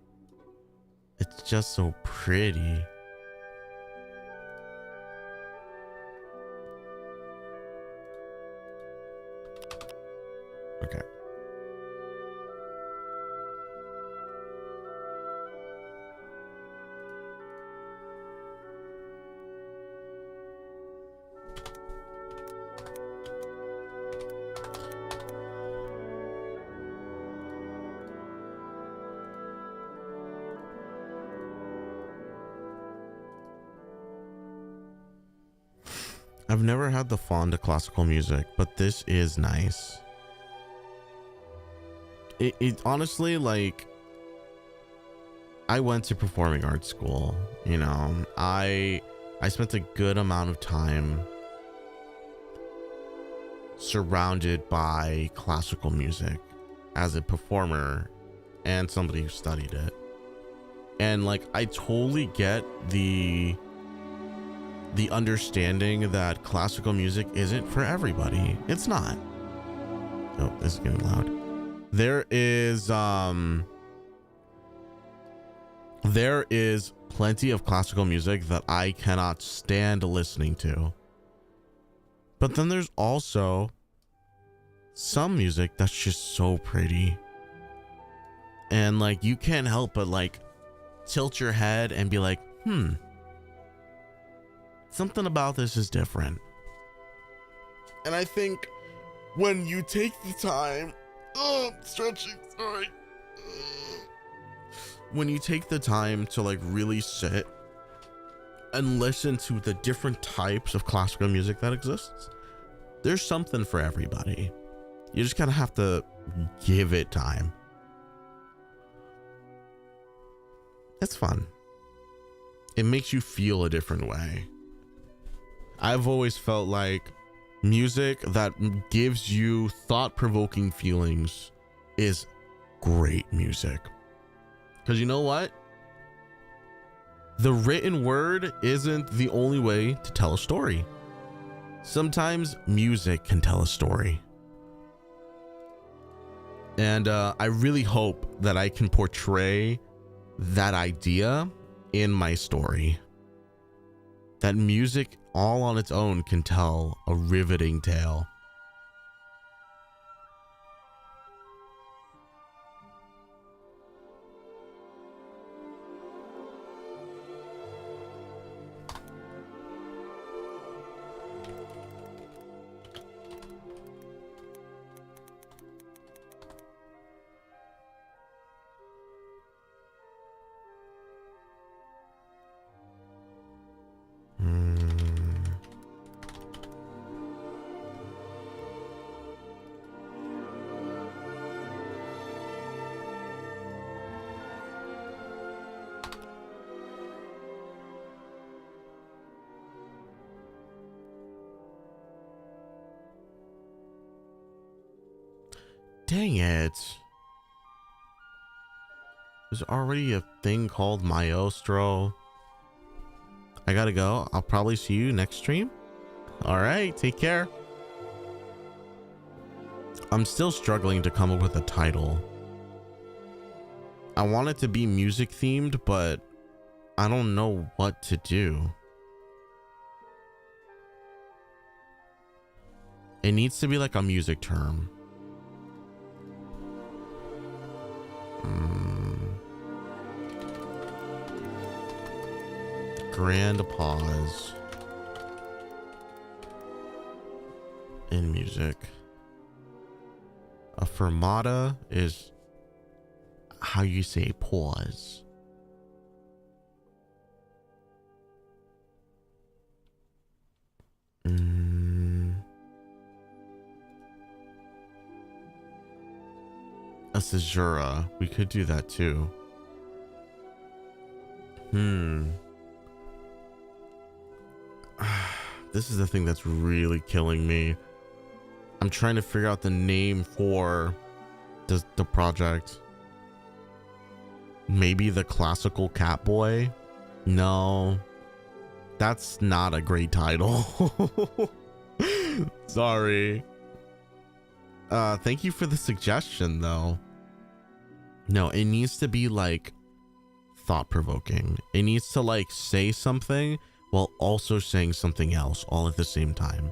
[SPEAKER 1] It's just so pretty. Okay. I've never had the fond of classical music, but this is nice. It honestly, like, I went to performing arts school, you know. I spent a good amount of time surrounded by classical music as a performer and somebody who studied it. And like, I totally get the understanding that classical music isn't for everybody. It's not. Oh, this is getting loud. There is plenty of classical music that I cannot stand listening to. But then there's also some music that's just so pretty. And like, you can't help but like tilt your head and be like, something about this is different. And I think when you take the time, stretching, sorry. When you take the time to like really sit and listen to the different types of classical music that exists, there's something for everybody. You just kind of have to give it time. It's fun. It makes you feel a different way. I've always felt like music that gives you thought-provoking feelings is great music. Because you know what? The written word isn't the only way to tell a story. Sometimes music can tell a story. And I really hope that I can portray that idea in my story. That music all on its own can tell a riveting tale. Dang it. There's already a thing called Maestro. I gotta go. I'll probably see you next stream. All right, take care. I'm still struggling to come up with a title. I want it to be music themed, but I don't know what to do. It needs to be like a music term. Grand pause in music. A fermata is how you say pause. A caesura. We could do that too. This is the thing that's really killing me. I'm trying to figure out the name for the project. Maybe the classical cat boy? No, that's not a great title. Sorry. Thank you for the suggestion though. No, it needs to be like thought-provoking. It needs to like say something while also saying something else all at the same time.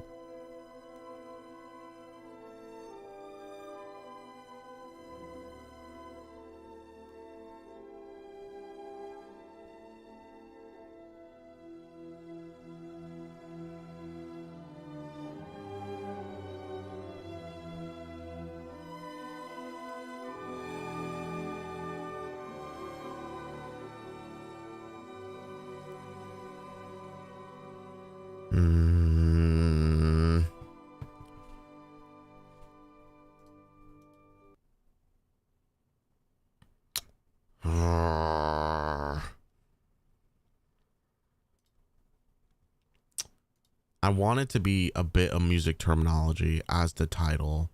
[SPEAKER 1] I want it to be a bit of music terminology as the title.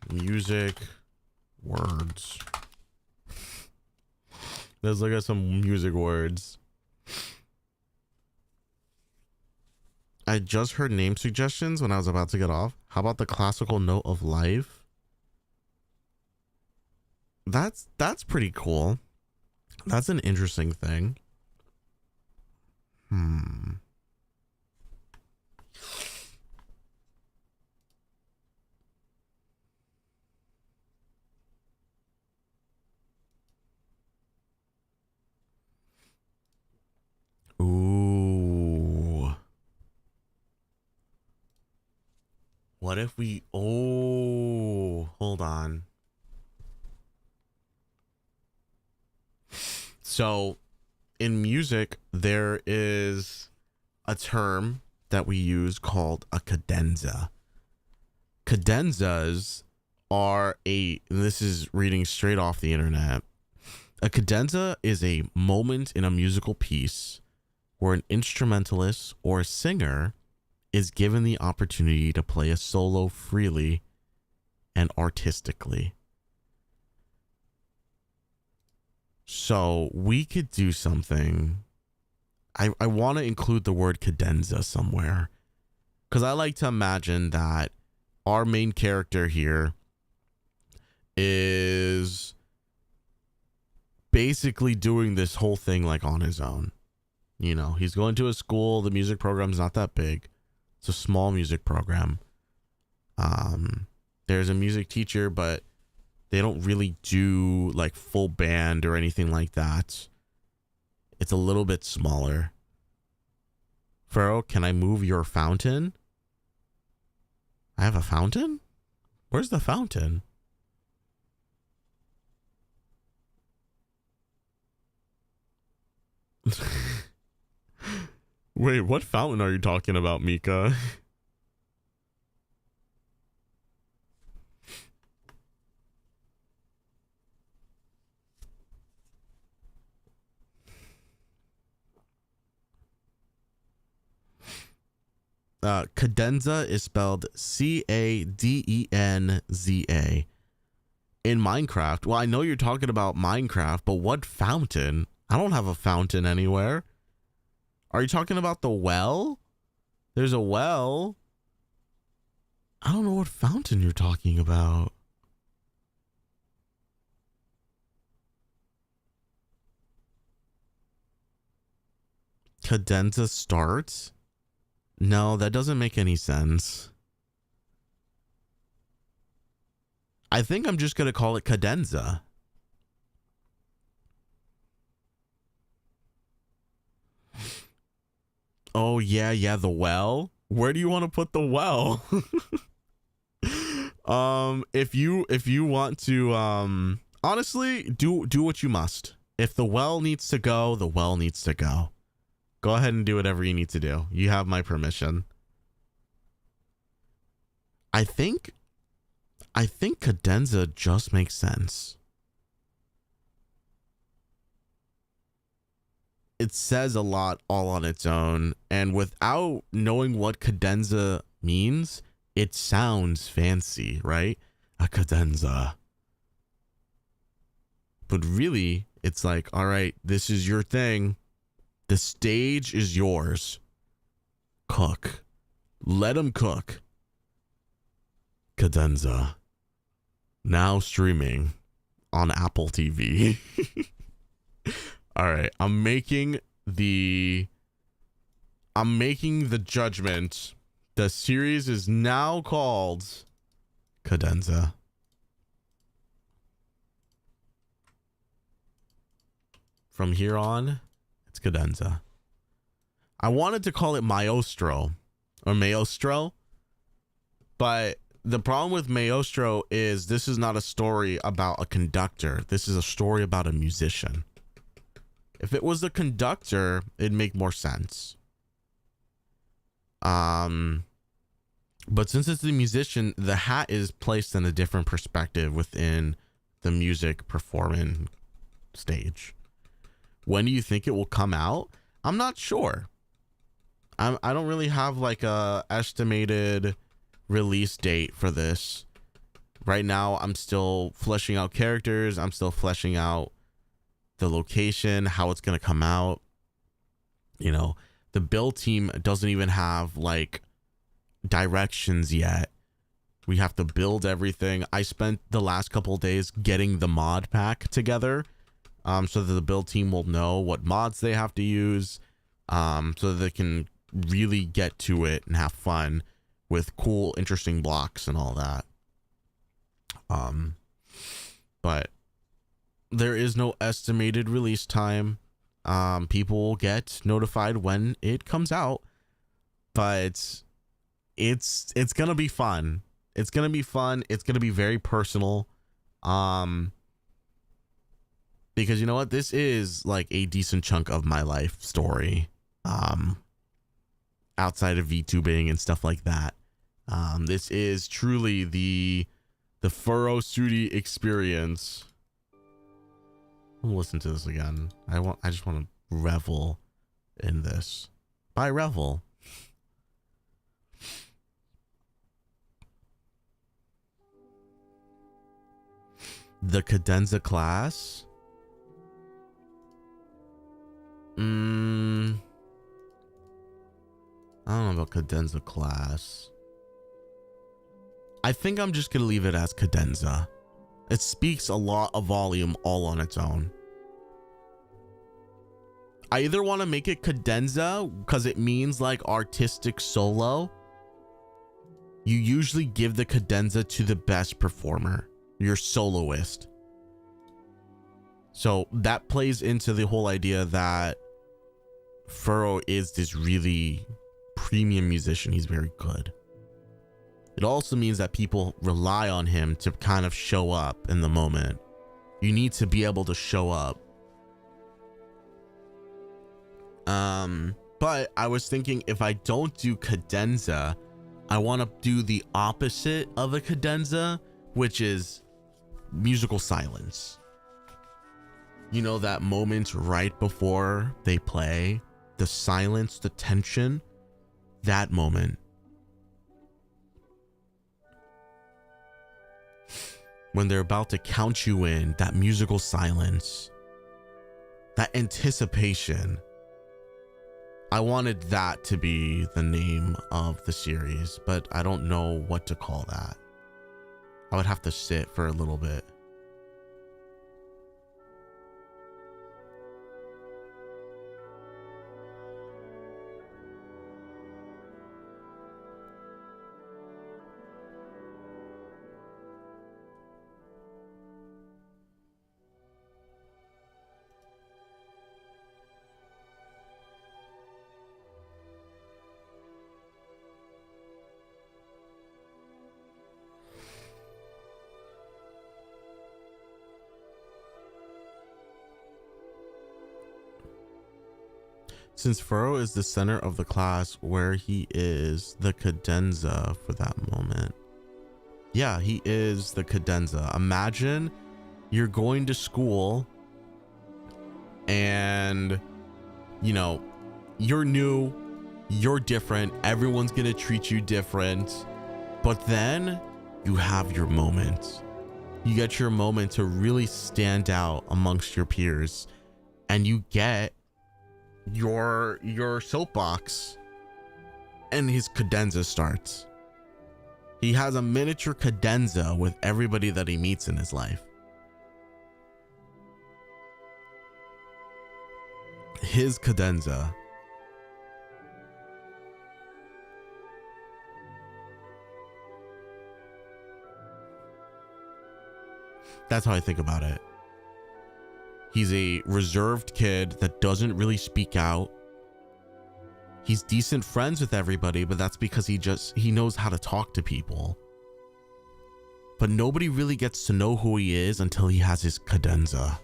[SPEAKER 1] Music words. Let's look at some music words. I just heard name suggestions when I was about to get off. How about the classical note of life? That's pretty cool. That's an interesting thing. What if we, oh, hold on. So in music, there is a term that we use called a cadenza. Cadenzas are and this is reading straight off the internet. A cadenza is a moment in a musical piece where an instrumentalist or a singer is given the opportunity to play a solo freely and artistically. So we could do something. I want to include the word cadenza somewhere, because I like to imagine that our main character here is basically doing this whole thing like on his own. You know, he's going to a school. The music program's not that big. It's a small music program. There's a music teacher, but they don't really do like full band or anything like that. It's a little bit smaller. Pharaoh, can I move your fountain? I have a fountain? Where's the fountain? Wait, what fountain are you talking about, Mika? Cadenza is spelled Cadenza. In Minecraft, well, I know you're talking about Minecraft, but what fountain? I don't have a fountain anywhere. Are you talking about the well? There's a well. I don't know what fountain you're talking about. Cadenza starts? No, that doesn't make any sense. I think I'm just going to call it cadenza. Oh, yeah, the well. Where do you want to put the well? If you want to, honestly, do what you must. If the well needs to go, the well needs to go. Go ahead and do whatever you need to do. You have my permission. I think cadenza just makes sense. It says a lot all on its own, and without knowing what cadenza means, it sounds fancy, right? A cadenza. But really, it's like, all right, this is your thing. The stage is yours. Cook. Let him cook. Cadenza. Now streaming on Apple TV. All right, I'm making the judgment. The series is now called Cadenza. From here on, it's Cadenza. I wanted to call it Maestro or Maestro, but the problem with Maestro is this is not a story about a conductor. This is a story about a musician. If it was the conductor, it'd make more sense. But since it's the musician, the hat is placed in a different perspective within the music performing stage. When do you think it will come out? I'm not sure. I don't really have like a estimated release date for this. Right now, I'm still fleshing out characters. I'm still fleshing out the location, how it's going to come out. You know, the build team doesn't even have like directions yet. We have to build everything. I spent the last couple of days getting the mod pack together, so that the build team will know what mods they have to use, so that they can really get to it and have fun with cool, interesting blocks and all that. But there is no estimated release time. People will get notified when it comes out, but it's gonna be fun. It's gonna be fun. It's gonna be very personal. Because you know what? This is like a decent chunk of my life story. Outside of VTubing and stuff like that. This is truly the Furrow Sudi experience. I'll listen to this again. I just want to revel in this. By revel. The cadenza class. I don't know about cadenza class. I think I'm just gonna leave it as cadenza. It speaks a lot of volume all on its own. I either want to make it cadenza because it means like artistic solo. You usually give the cadenza to the best performer, your soloist. So that plays into the whole idea that Furrow is this really premium musician. He's very good. It also means that people rely on him to kind of show up in the moment. You need to be able to show up. But I was thinking if I don't do cadenza, I want to do the opposite of a cadenza, which is musical silence. You know, that moment right before they play, the silence, the tension, that moment. When they're about to count you in, that musical silence, that anticipation. I wanted that to be the name of the series, but I don't know what to call that. I would have to sit for a little bit. Since Furrow is the center of the class, where he is the cadenza for that moment. Yeah, he is the cadenza. Imagine you're going to school and, you know, you're new, you're different, everyone's gonna treat you different, but then you have your moment. You get your moment to really stand out amongst your peers, and you get your soapbox, and his cadenza starts. He has a miniature cadenza with everybody that he meets in his life. His cadenza. That's how I think about it. He's a reserved kid that doesn't really speak out. He's decent friends with everybody, but that's because he knows how to talk to people. But nobody really gets to know who he is until he has his cadenza.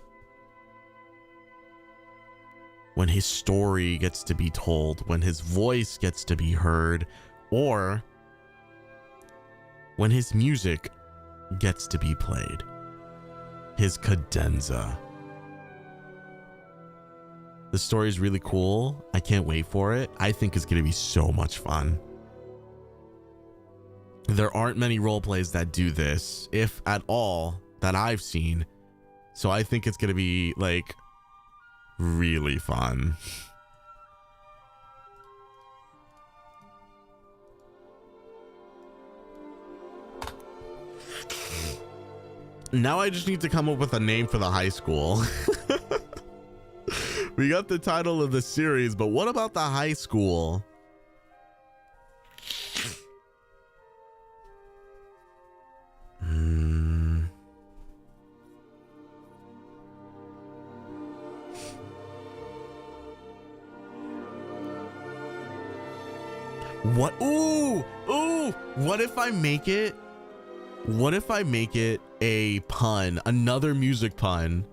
[SPEAKER 1] When his story gets to be told, when his voice gets to be heard, or when his music gets to be played. His cadenza. The story is really cool. I can't wait for it. I think it's going to be so much fun. There aren't many role plays that do this, if at all, that I've seen. So I think it's going to be like really fun. Now I just need to come up with a name for the high school. We got the title of the series, but what about the high school? What? Ooh, ooh. What if I make it? What if I make it a pun? Another music pun.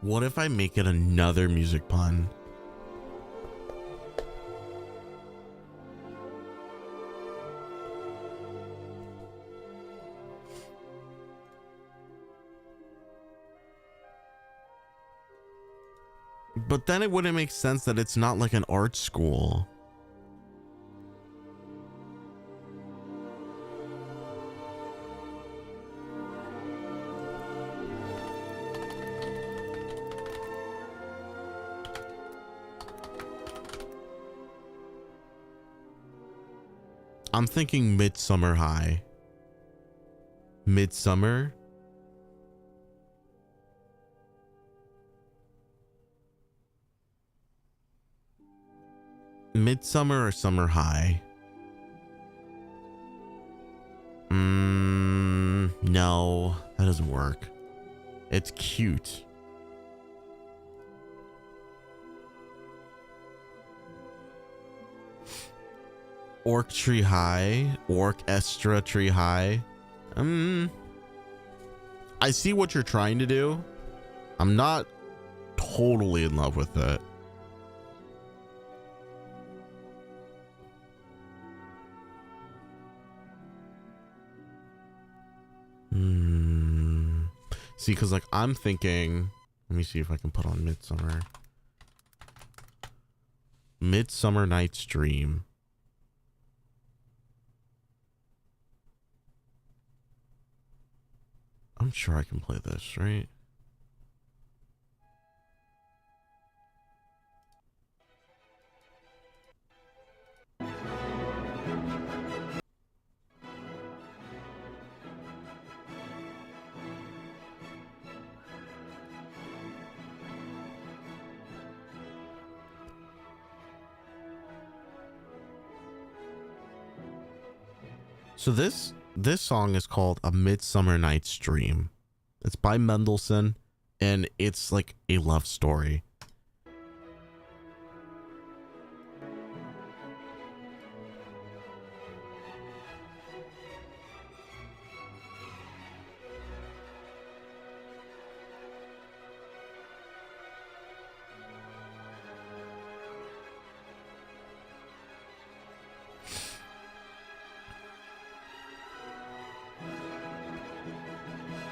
[SPEAKER 1] What if I make it another music pun? But then it wouldn't make sense that it's not like an art school. I'm thinking Midsummer High. Midsummer? Midsummer or Summer High? No, that doesn't work. It's cute. Orc Tree High, Orchestra Tree High. I see what you're trying to do. I'm not totally in love with it. See, because like I'm thinking, let me see if I can put on Midsummer Night's Dream. I'm sure I can play this, right? So this song is called A Midsummer Night's Dream. It's by Mendelssohn, and it's like a love story.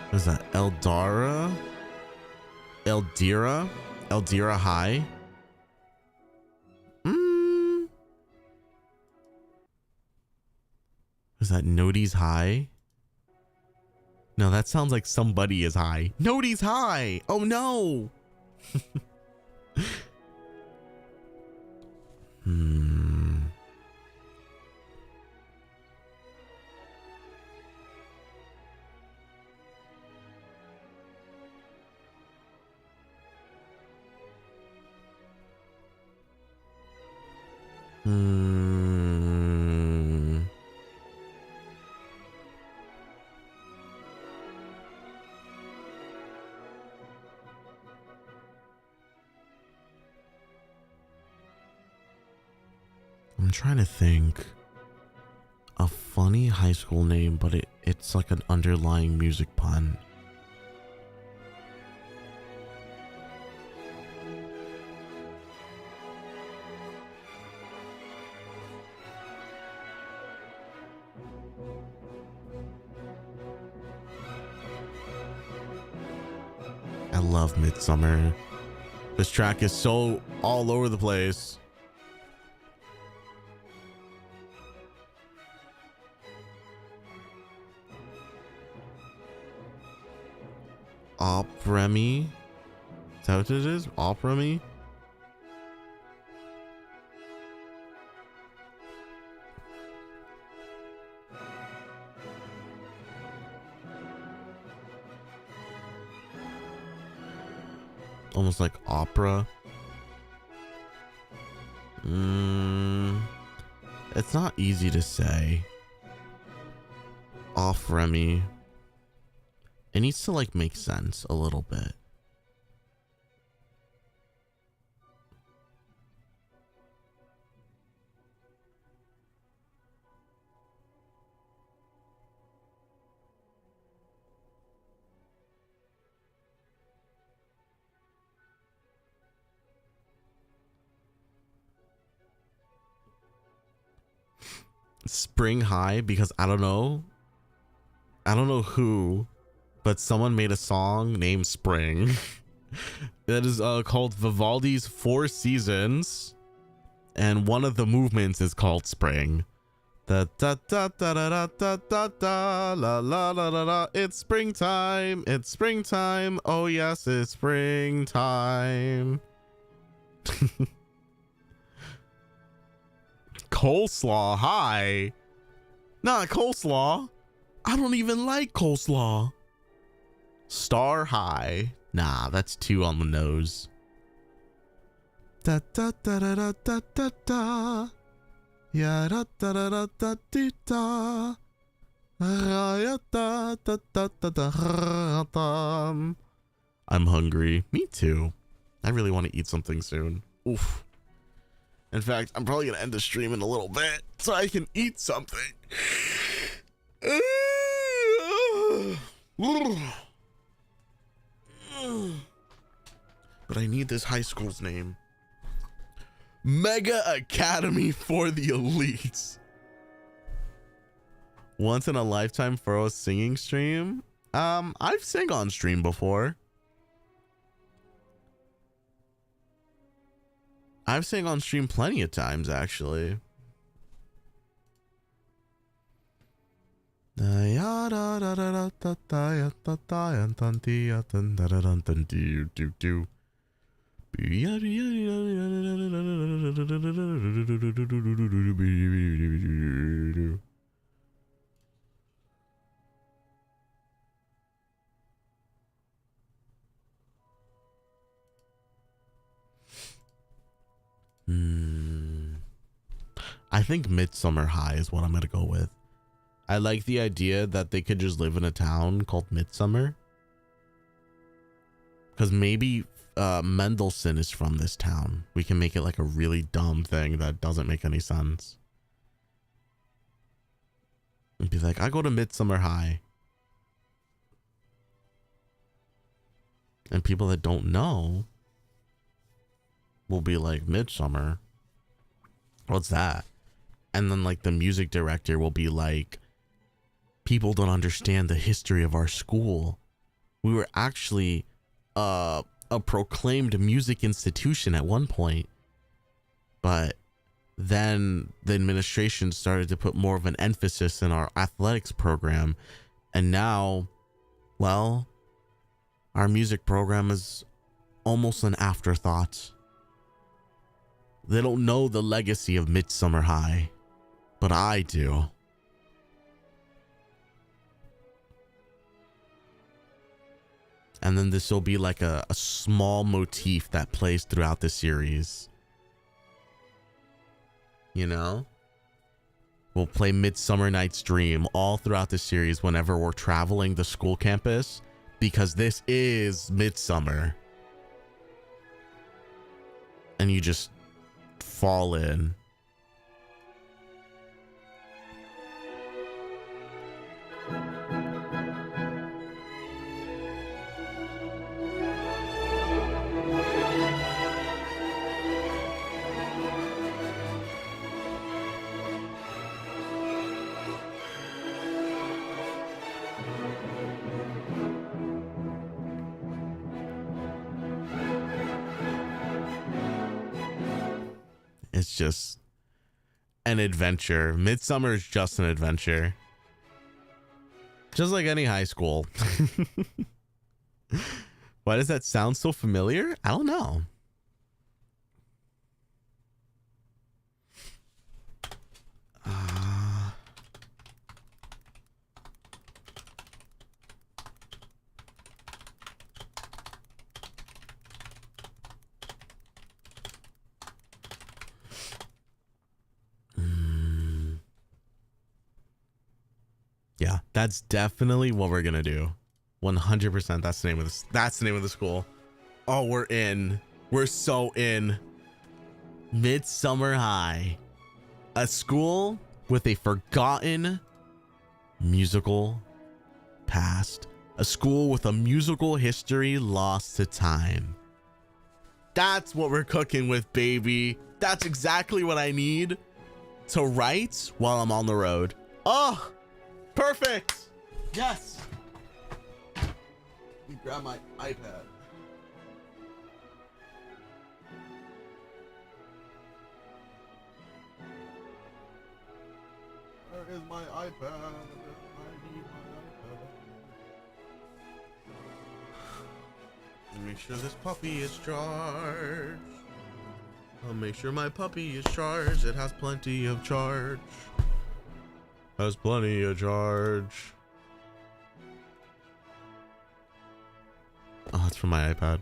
[SPEAKER 1] What is that? Eldira High. Is that Nodi's High? No, that sounds like somebody is high. Nodi's High. Oh no. I'm trying to think a funny high school name, but it's like an underlying music pun. I love Midsummer. This track is so all over the place. Opremi? Is that what it is? Opremi? Almost like opera. It's not easy to say. off Remy. It needs to like make sense a little bit. Spring High, because I don't know who, but someone made a song named Spring that is called Vivaldi's Four Seasons, and one of the movements is called Spring. Da da da da da da da da la la la la la. It's springtime. It's springtime. Oh yes, it's springtime. Coleslaw high. Not coleslaw. I don't even like coleslaw. Star high. Nah, that's too on the nose. Da da da da da da da da. Ya da da da da da da. Ya da da da da da. I'm hungry. Me too. I really want to eat something soon. Oof. In fact, I'm probably going to end the stream in a little bit so I can eat something. But I need this high school's name. Mega Academy for the Elites. Once in a lifetime for a singing stream. I've sang on stream before. I've sang on stream plenty of times, actually. I think Midsummer High is what I'm gonna go with. I like the idea that they could just live in a town called Midsummer. Because maybe Mendelssohn is from this town. We can make it like a really dumb thing that doesn't make any sense. And be like, I go to Midsummer High. And people that don't know will be like, Midsummer? What's that? And then like the music director will be like, people don't understand the history of our school. We were actually a proclaimed music institution at one point, but then the administration started to put more of an emphasis in our athletics program, and now, well, our music program is almost an afterthought. They don't know the legacy of Midsummer High, but I do. And then this will be like a small motif that plays throughout the series. You know? We'll play Midsummer Night's Dream all throughout the series whenever we're traveling the school campus, because this is Midsummer. And you just fall in. It's just an adventure. Midsummer is just an adventure. Just like any high school. Why does that sound so familiar? I don't know. Yeah, that's definitely what we're gonna do. 100%. That's the name of this. That's the name of the school. Oh, we're in. We're so in. Midsummer High, a school with a forgotten musical past, a school with a musical history lost to time. That's what we're cooking with, baby. That's exactly what I need to write while I'm on the road. Oh, perfect. Yes. Let me grab my iPad. Where is my iPad? I need my iPad. Make sure this puppy is charged. I'll make sure my puppy is charged. It has plenty of charge. Has plenty of charge. Oh, it's from my iPad.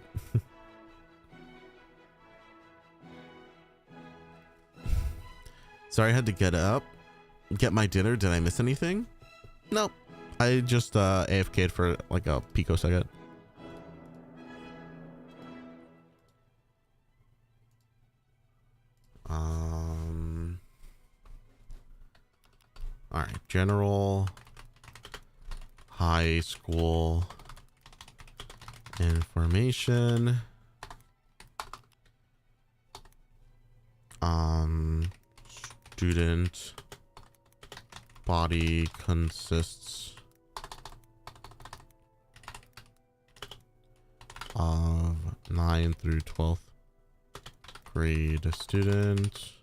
[SPEAKER 1] Sorry, I had to get up, get my dinner. Did I miss anything? Nope. I just AFK'd for like a picosecond. All right, general high school information. Student body consists of 9th through 12th grade students.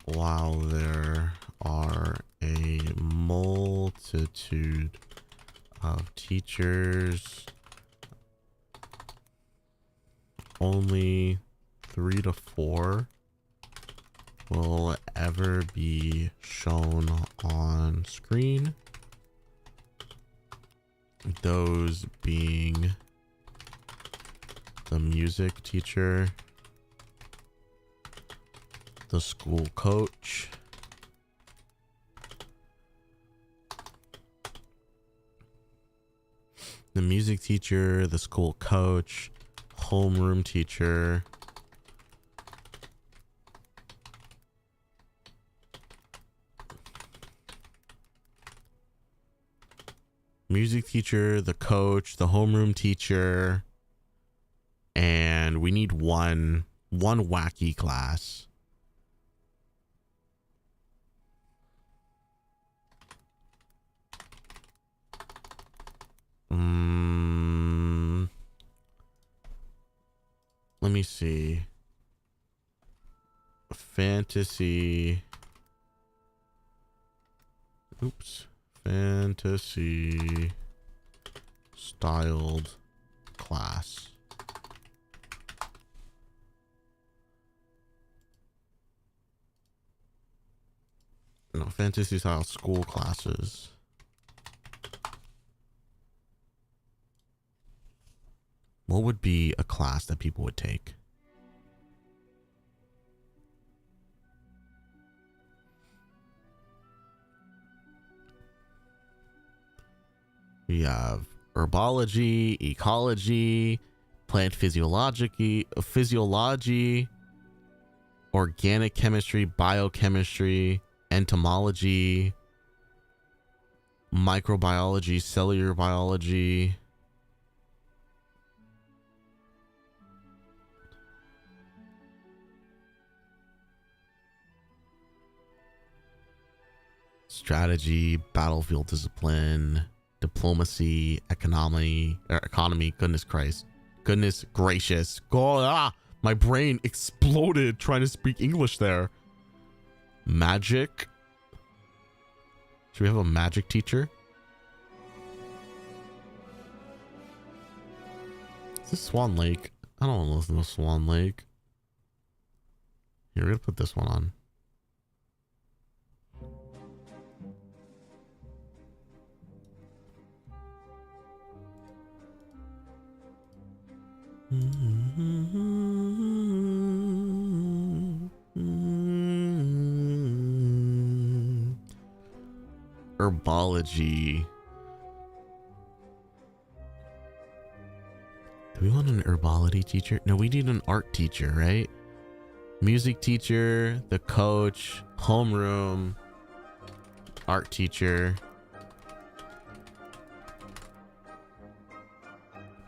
[SPEAKER 1] While there are a multitude of teachers, only 3 to 4 will ever be shown on screen. Those being the music teacher, the school coach, the music teacher, the school coach, homeroom teacher, music teacher, the coach, the homeroom teacher, and we need one wacky class. Let me see. Fantasy. Oops. Fantasy styled class. No, fantasy style school classes. What would be a class that people would take? We have herbology, ecology, plant physiology, organic chemistry, biochemistry, entomology, microbiology, cellular biology. Strategy, battlefield discipline, diplomacy, economy, goodness gracious. My brain exploded trying to speak English there. Magic. Should we have a magic teacher? Is this Swan Lake? I don't want to listen to Swan Lake. Here, we're gonna put this one on. Herbology. Do we want an herbology teacher? No, we need an art teacher, right? Music teacher, the coach, homeroom, art teacher.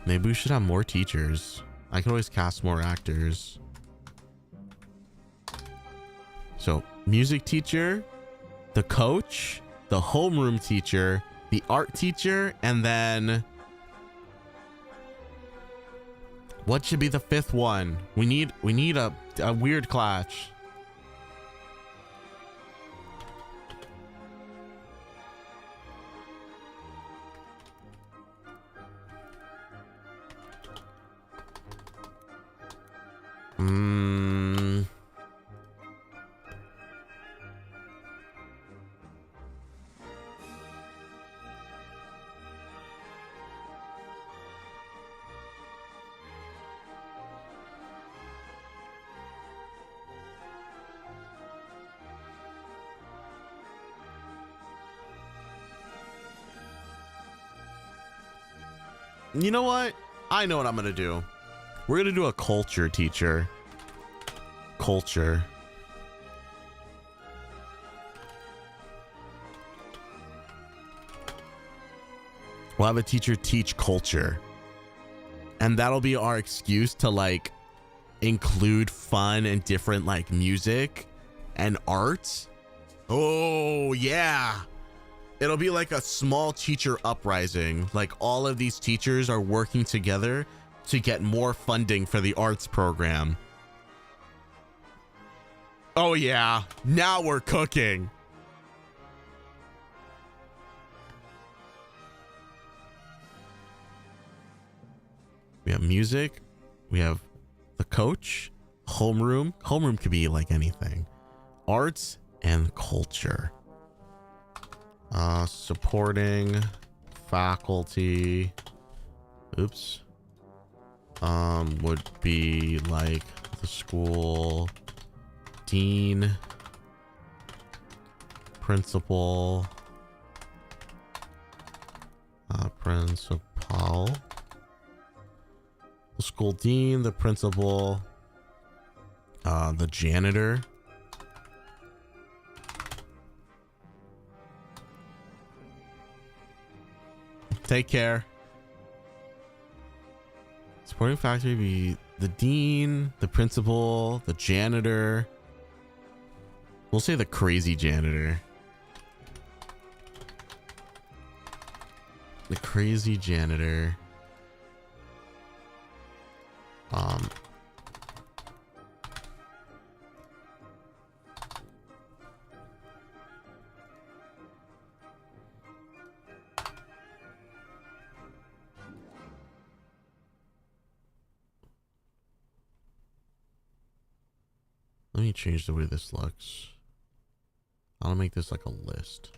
[SPEAKER 1] Maybe we should have more teachers. I can always cast more actors. So, music teacher, the coach, the homeroom teacher, the art teacher, and then what should be the fifth one? We need a weird class. You know what? I know what I'm gonna do. We're gonna do a culture teacher. Culture. We'll have a teacher teach culture. And that'll be our excuse to like include fun and different like music and art. Oh yeah. It'll be like a small teacher uprising. Like all of these teachers are working together to get more funding for the arts program. Oh yeah, now we're cooking. We have music. We have the coach, homeroom. Homeroom could be like anything. Arts and culture. Supporting faculty. Oops. Would be like the school dean, principal, principal, the school dean, the principal, the janitor. Take care. Supporting faculty be the dean, the principal, the janitor. We'll say the crazy janitor. The crazy janitor. Let me change the way this looks. I'll make this like a list.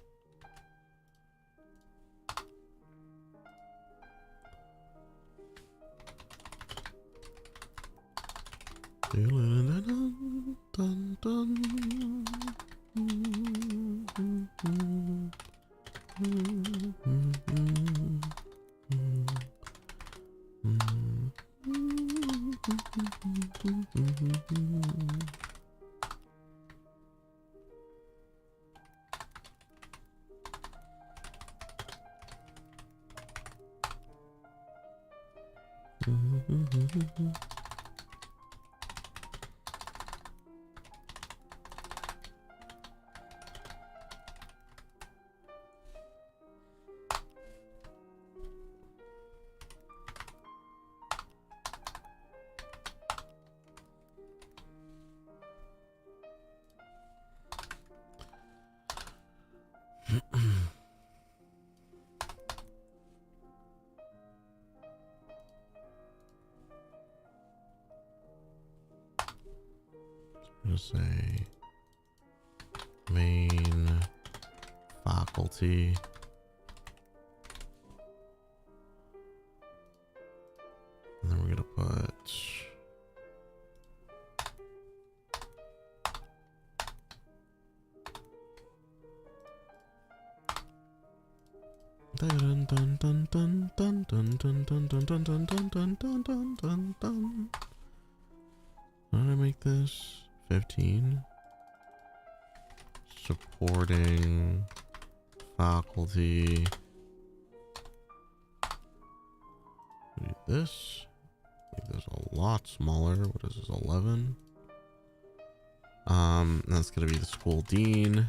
[SPEAKER 1] Say main faculty. And then we're gonna put Dun, dun, dun, dun, dun, dun, dun, dun, dun, dun, dun, dun, dun, dun, dun, dun, dun. How did I make this? 15. Supporting faculty. Do this. Make this a lot smaller. What is this? 11. That's gonna be the school dean,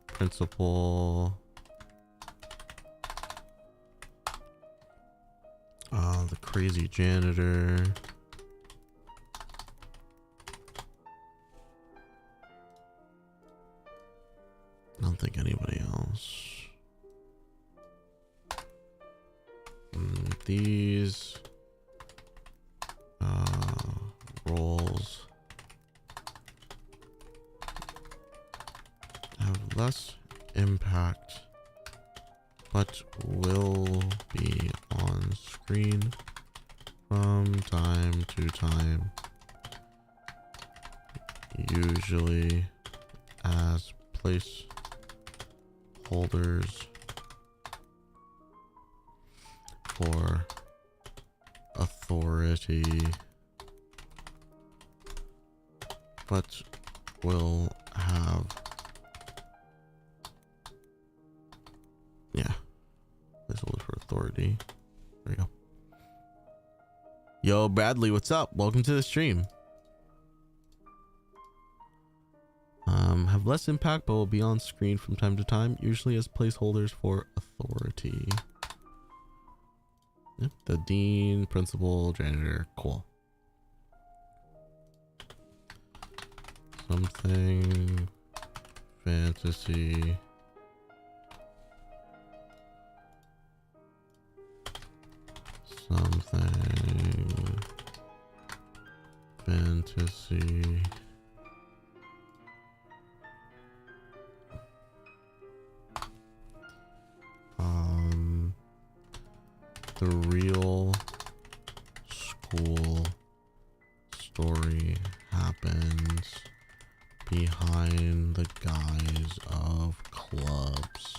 [SPEAKER 1] principal, the crazy janitor, I don't think anybody else. These roles have less impact but will be on screen from time to time, usually as placeholders for authority, but will have, placeholder for authority. There we go. Yo, Bradley, what's up? Welcome to the stream. Have less impact, but will be on screen from time to time, usually as placeholders for authority. Yep, the dean, principal, janitor, cool. Something fantasy. Something fantasy. The real school story happens behind the guise of clubs.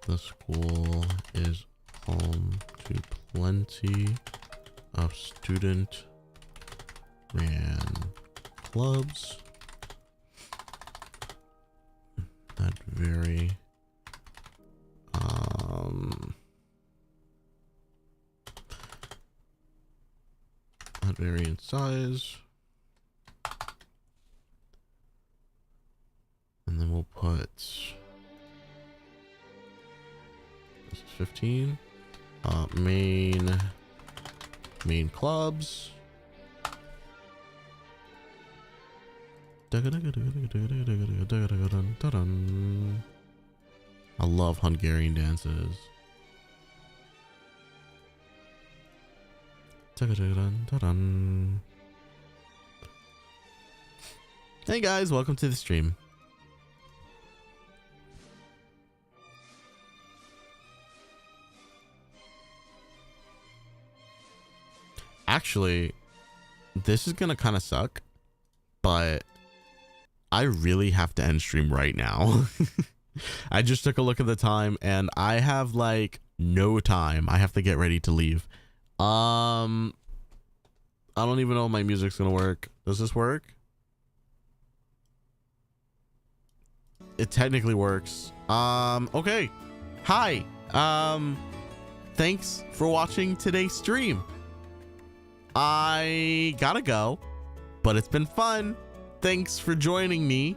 [SPEAKER 1] The school is home to plenty of student-ran clubs that vary in size, and then we'll put this is 15 main clubs. I love Hungarian dances. Hey guys, welcome to the stream. Actually, this is gonna kind of suck, but I really have to end stream right now. I just took a look at the time and I have like no time. I have to get ready to leave. I don't even know if my music's gonna work. Does this work? It technically works. Okay. Hi. Thanks for watching today's stream. I gotta go, but it's been fun. Thanks for joining me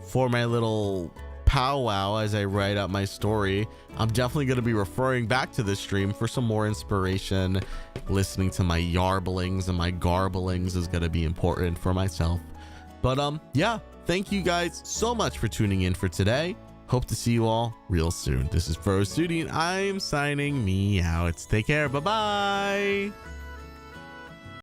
[SPEAKER 1] for my little powwow as I write out my story. I'm definitely going to be referring back to this stream for some more inspiration. Listening to my yarblings and my garblings is going to be important for myself. But yeah, thank you guys so much for tuning in for today. Hope to see you all real soon. This is Froze Studio and I'm signing me out. Take care. Bye-bye.